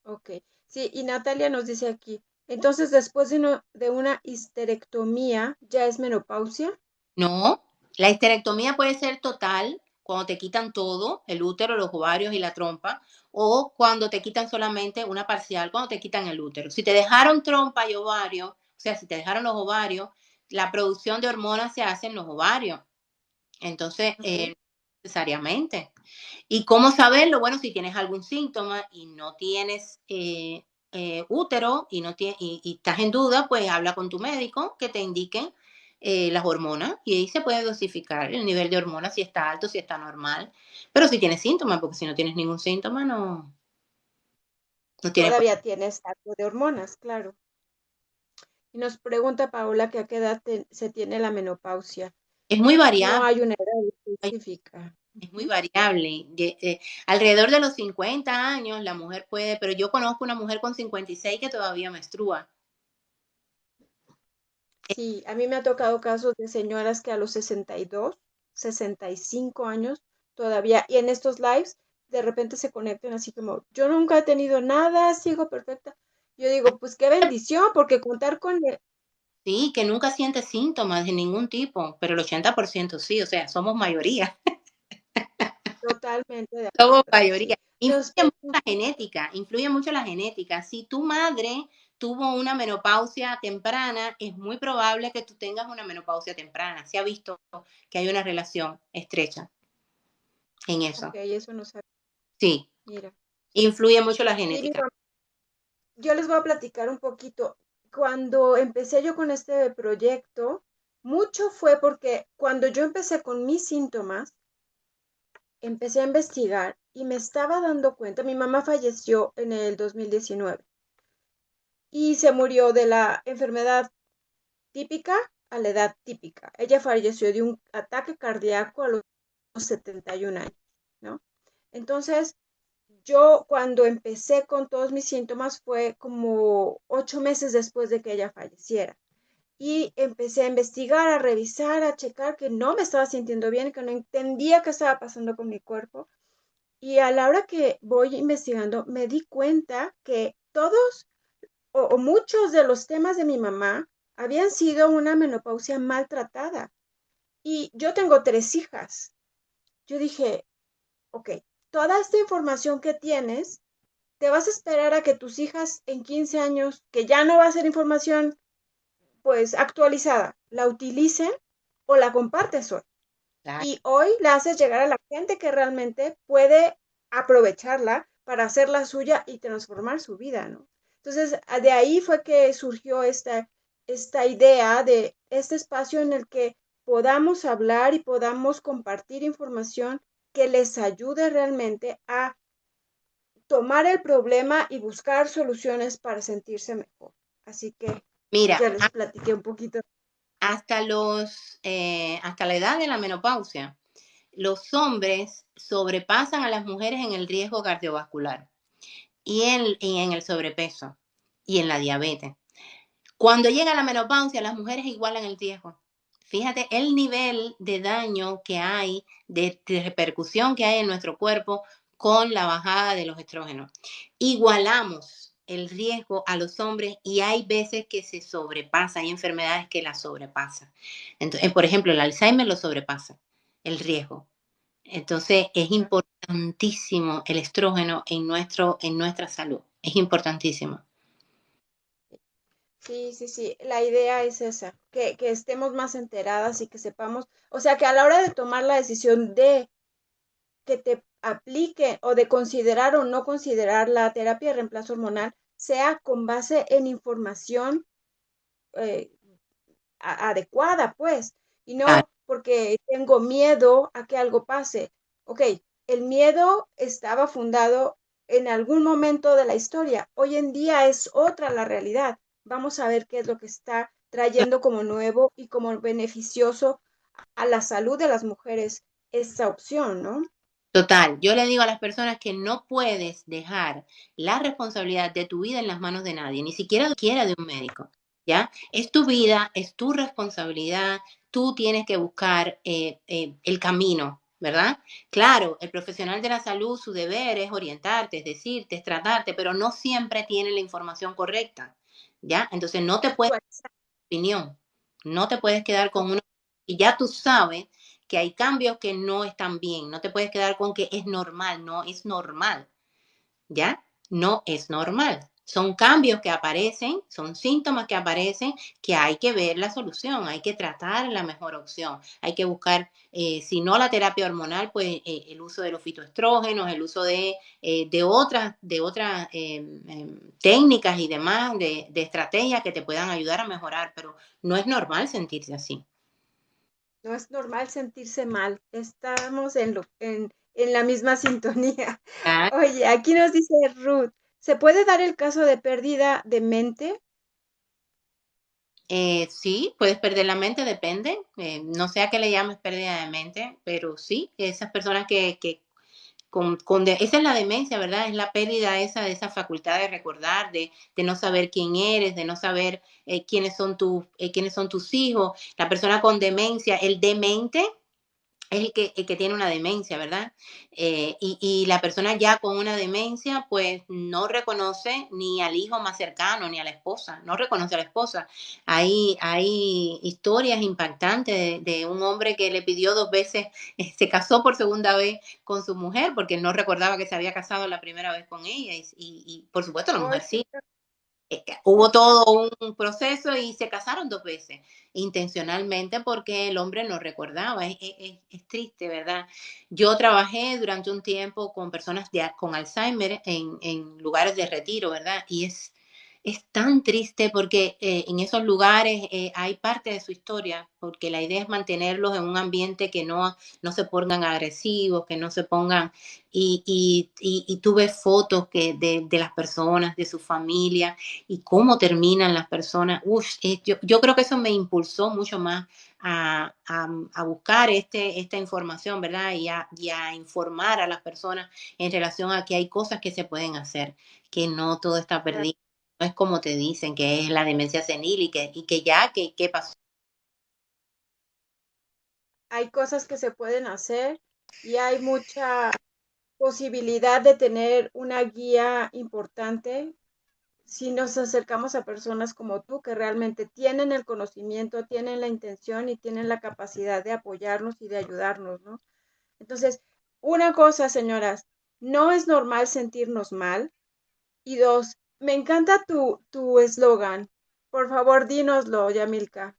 S1: ok. Sí, y Natalia nos dice aquí, entonces después de una histerectomía, ¿ya es menopausia?
S2: No, la histerectomía puede ser total, cuando te quitan todo, el útero, los ovarios y la trompa, o cuando te quitan solamente una parcial, cuando te quitan el útero. Si te dejaron trompa y ovario, o sea, si te dejaron los ovarios, la producción de hormonas se hace en los ovarios. Entonces,
S1: Ok.
S2: necesariamente. ¿Y cómo saberlo? Bueno, si tienes algún síntoma y no tienes útero y estás en duda, pues habla con tu médico que te indiquen las hormonas y ahí se puede dosificar el nivel de hormonas si está alto, si está normal. Pero si tienes síntomas, porque si no tienes ningún síntoma, no tiene por qué.
S1: Todavía tienes algo de hormonas, claro. Y nos pregunta Paola que a qué edad se tiene la menopausia.
S2: Es muy
S1: No
S2: variable.
S1: hay una edad específica.
S2: Es muy
S1: Ujú.
S2: variable. Alrededor de los 50 años la mujer puede, pero yo conozco una mujer con 56 que todavía menstrua.
S1: Sí, a mí me ha tocado casos de señoras que a los 62, 65 años todavía, y en estos lives de repente se conectan así como, yo nunca he tenido nada, sigo perfecta. Yo digo, pues qué bendición, porque contar con
S2: Sí, que nunca siente síntomas de ningún tipo, pero el 80% sí, o sea, somos mayoría,
S1: totalmente de
S2: somos
S1: acuerdo,
S2: mayoría.
S1: sí. Y nos
S2: Influye mucho la genética, influye mucho la genética. Si tu madre tuvo una menopausia temprana, es muy probable que tú tengas una menopausia temprana. Se ha visto que hay una relación estrecha en
S1: ok,
S2: eso.
S1: eso no sabe,
S2: Sí,
S1: mira.
S2: influye mucho la
S1: Sí,
S2: genética.
S1: mira, yo les voy a platicar un poquito. Cuando empecé yo con este proyecto, mucho fue porque cuando yo empecé con mis síntomas, empecé a investigar y me estaba dando cuenta, mi mamá falleció en el 2019 y se murió de la enfermedad típica a la edad típica. Ella falleció de un ataque cardíaco a los 71 años, ¿no? Entonces, yo cuando empecé con todos mis síntomas fue como 8 meses después de que ella falleciera. Y empecé a investigar, a revisar, a checar que no me estaba sintiendo bien, que no entendía qué estaba pasando con mi cuerpo. Y a la hora que voy investigando, me di cuenta que todos o muchos de los temas de mi mamá habían sido una menopausia maltratada. Y yo tengo 3 hijas. Yo dije, ok, toda esta información que tienes, te vas a esperar a que tus hijas en 15 años, que ya no va a ser información pues actualizada, la utilicen o la compartes hoy. Y hoy la haces llegar a la gente que realmente puede aprovecharla para hacer la suya y transformar su vida, ¿no? Entonces, de ahí fue que surgió esta idea de este espacio en el que podamos hablar y podamos compartir información que les ayude realmente a tomar el problema y buscar soluciones para sentirse mejor. Así que pues
S2: Mira,
S1: ya les platiqué un poquito.
S2: hasta la edad de la menopausia, los hombres sobrepasan a las mujeres en el riesgo cardiovascular y en el sobrepeso y en la diabetes. Cuando llega la menopausia, las mujeres igualan el riesgo. Fíjate el nivel de daño que hay, de repercusión que hay en nuestro cuerpo con la bajada de los estrógenos. Igualamos el riesgo a los hombres y hay veces que se sobrepasa, hay enfermedades que la sobrepasan. Entonces, por ejemplo, el Alzheimer lo sobrepasa, el riesgo. Entonces, es importantísimo el estrógeno en nuestra salud. Es importantísimo.
S1: Sí, sí, sí, la idea es esa, que estemos más enteradas y que sepamos, o sea, que a la hora de tomar la decisión de que te aplique o de considerar o no considerar la terapia de reemplazo hormonal, sea con base en información eh, adecuada, pues, y
S2: Claro.
S1: no porque tengo miedo a que algo pase. Ok, el miedo estaba fundado en algún momento de la historia. Hoy en día es otra la realidad. Vamos a ver qué es lo que está trayendo como nuevo y como beneficioso a la salud de las mujeres esta opción, ¿no?
S2: Total, yo le digo a las personas que no puedes dejar la responsabilidad de tu vida en las manos de nadie, ni siquiera de un médico, ¿ya? Es tu vida, es tu responsabilidad, tú tienes que buscar el camino, ¿verdad? Claro, el profesional de la salud, su deber es orientarte, es decirte, es tratarte, pero no siempre tiene la información correcta, ¿ya? Entonces no te puedes
S1: Actualizar.
S2: opinión. No te puedes quedar con una y ya tú sabes que hay cambios que no están bien. No te puedes quedar con que es normal, no es normal, ¿ya? No es normal. Son cambios que aparecen, son síntomas que aparecen que hay que ver la solución, hay que tratar la mejor opción, hay que buscar, si no la terapia hormonal, pues el uso de los fitoestrógenos, el uso de otras técnicas y demás, de estrategias que te puedan ayudar a mejorar, pero no es normal sentirse así.
S1: No es normal sentirse mal. Estamos en la misma sintonía.
S2: Ah,
S1: Oye, aquí nos dice Ruth, ¿se puede dar el caso de pérdida de mente?
S2: sí, puedes perder la mente, depende. No sé a qué le llames pérdida de mente, pero sí, esas personas que esa es la demencia, ¿verdad? Es la pérdida esa de esa facultad de recordar, de no saber quién eres, de no saber quiénes son tus hijos. La persona con demencia, el demente es el que tiene una demencia, ¿verdad? Y la persona ya con una demencia, pues no reconoce ni al hijo más cercano, ni a la esposa, no reconoce a la esposa. Hay historias impactantes de un hombre que le pidió 2 veces, se casó por segunda vez con su mujer porque no recordaba que se había casado la primera vez con ella y por supuesto la mujer
S1: Ay,
S2: sí.
S1: qué
S2: Hubo
S1: padre.
S2: todo un proceso y se casaron 2 veces, intencionalmente porque el hombre no recordaba. Es triste, ¿verdad? Yo trabajé durante un tiempo con personas con Alzheimer en lugares de retiro, ¿verdad? Y es tan triste porque en esos lugares hay parte de su historia, porque la idea es mantenerlos en un ambiente que no se pongan agresivos, que no se pongan, y tú ves fotos de las personas, de su familia, y cómo terminan las personas. Uf, yo creo que eso me impulsó mucho más a buscar esta información, ¿verdad? Y a informar a las personas en relación a que hay cosas que se pueden hacer, que no todo está perdido. No es como te dicen que es la demencia senil y que ya, que qué pasó.
S1: Hay cosas que se pueden hacer y hay mucha posibilidad de tener una guía importante si nos acercamos a personas como tú que realmente tienen el conocimiento, tienen la intención y tienen la capacidad de apoyarnos y de ayudarnos, ¿no? Entonces, una cosa, señoras, no es normal sentirnos mal. Y dos, me encanta tu eslogan. Por favor, dínoslo, Yamilka.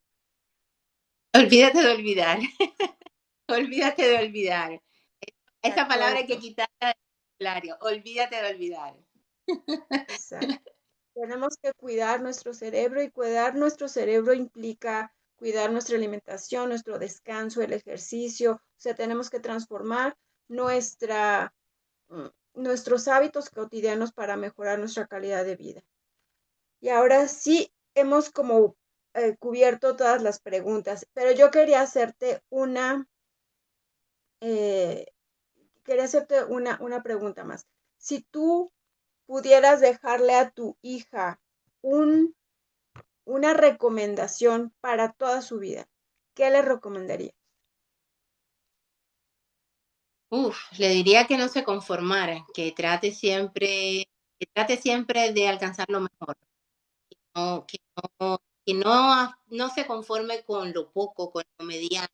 S2: Olvídate de olvidar, olvídate de olvidar.
S1: De
S2: Esa palabra hay que
S1: acuerdo,
S2: quitarla del vocabulario, olvídate de olvidar.
S1: exacto. Tenemos que cuidar nuestro cerebro y cuidar nuestro cerebro implica cuidar nuestra alimentación, nuestro descanso, el ejercicio. O sea, tenemos que transformar nuestra, nuestros hábitos cotidianos para mejorar nuestra calidad de vida. Y ahora sí hemos como cubierto todas las preguntas, pero yo eh, quería hacerte una pregunta más. Si tú pudieras dejarle a tu hija un, una recomendación para toda su vida, ¿qué le recomendaría?
S2: Uf, le diría que no se conformara, que trate siempre de alcanzar lo mejor, no, que no se conforme con lo poco, con lo mediano,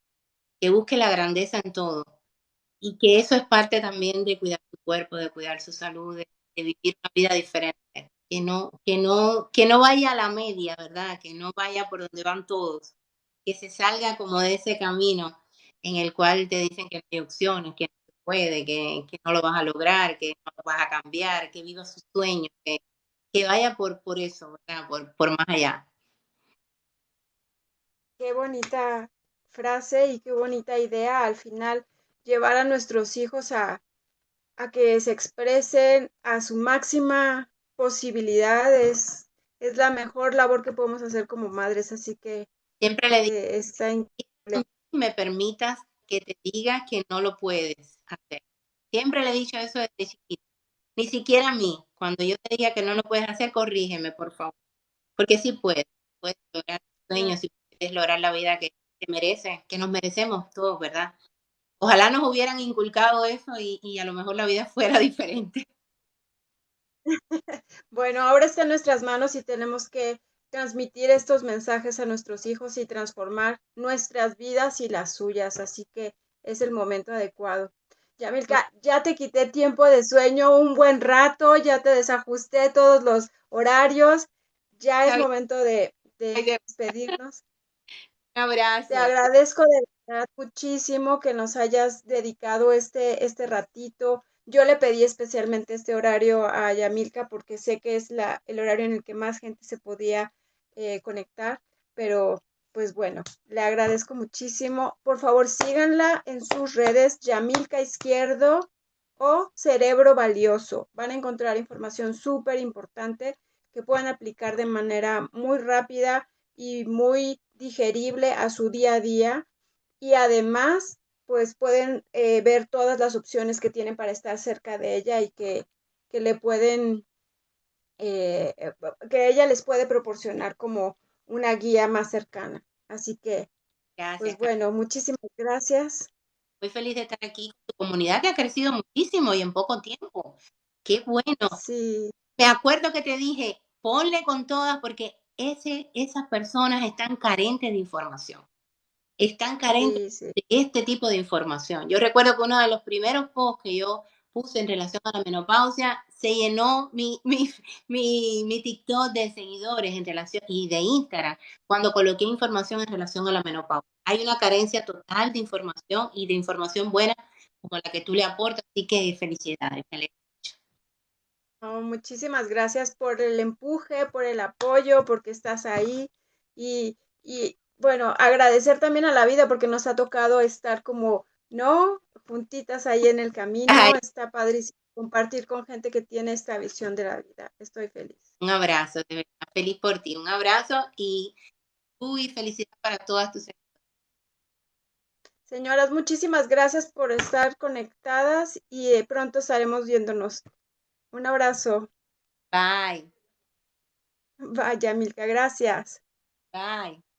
S2: que busque la grandeza en todo. Y que eso es parte también de cuidar su cuerpo, de cuidar su salud, de vivir una vida diferente. Que no vaya a la media, ¿verdad? Que no vaya por donde van todos. Que se salga como de ese camino en el cual te dicen que no hay opciones, que no se puede, que no lo vas a lograr, que no lo vas a cambiar, que viva sus sueños, que vaya por eso, ¿verdad? Por más allá.
S1: Qué bonita frase y qué bonita idea al final llevar a nuestros hijos a que se expresen a su máxima posibilidad es la mejor labor que podemos hacer como madres, así que
S2: Siempre le digo,
S1: está increíble.
S2: me permitas que te diga que no lo puedes hacer. Siempre le he dicho eso desde chiquita. Ni siquiera a mí. Cuando yo te diga que no lo puedes hacer, corrígeme, por favor. Porque sí puedes lograr tus sueños, sí puedes lograr la vida que te mereces, que nos merecemos todos, ¿verdad? Ojalá nos hubieran inculcado eso y a lo mejor la vida fuera diferente.
S1: Bueno, ahora está en nuestras manos y tenemos que transmitir estos mensajes a nuestros hijos y transformar nuestras vidas y las suyas, así que es el momento adecuado. Yamilka, ya te quité tiempo de sueño un buen rato, ya te desajusté todos los horarios, ya es
S2: Está bien,
S1: momento de
S2: un
S1: despedirnos. Te
S2: abrazo.
S1: agradezco de verdad muchísimo que nos hayas dedicado este ratito. Yo le pedí especialmente este horario a Yamilka porque sé que es el horario en el que más gente se podía conectar, pero pues bueno, le agradezco muchísimo. Por favor, síganla en sus redes, Yamilka Izquierdo o Cerebro Valioso. Van a encontrar información súper importante que puedan aplicar de manera muy rápida y muy digerible a su día a día y además pues pueden ver todas las opciones que tienen para estar cerca de ella y que le pueden eh, que ella les puede proporcionar como una guía más cercana. Así que pues
S2: Gracias, Carmen.
S1: bueno, muchísimas gracias.
S2: Muy feliz de estar aquí con tu comunidad que ha crecido muchísimo y en poco tiempo. Qué bueno.
S1: Sí,
S2: Me acuerdo que te dije, ponle con todas porque esas personas están carentes de información. Están carentes
S1: sí, sí.
S2: de este tipo de información. Yo recuerdo que uno de los primeros posts que yo puse en relación a la menopausia, se llenó mi TikTok de seguidores en relación y de Instagram cuando coloqué información en relación a la menopausia. Hay una carencia total de información y de información buena como la que tú le aportas, así que felicidades. Me alegro mucho.
S1: No, muchísimas gracias por el empuje, por el apoyo, porque estás ahí y bueno, agradecer también a la vida porque nos ha tocado estar como, ¿no? Juntitas ahí en el
S2: Ay,
S1: camino. Está padrísimo compartir con gente que tiene esta visión de la vida. Estoy feliz.
S2: un abrazo, de verdad, feliz por ti. Un abrazo y uy, felicidades para todas tus.
S1: Señoras, muchísimas gracias por estar conectadas y pronto estaremos viéndonos. Un abrazo.
S2: Bye,
S1: Vaya, Milka, gracias.
S2: bye.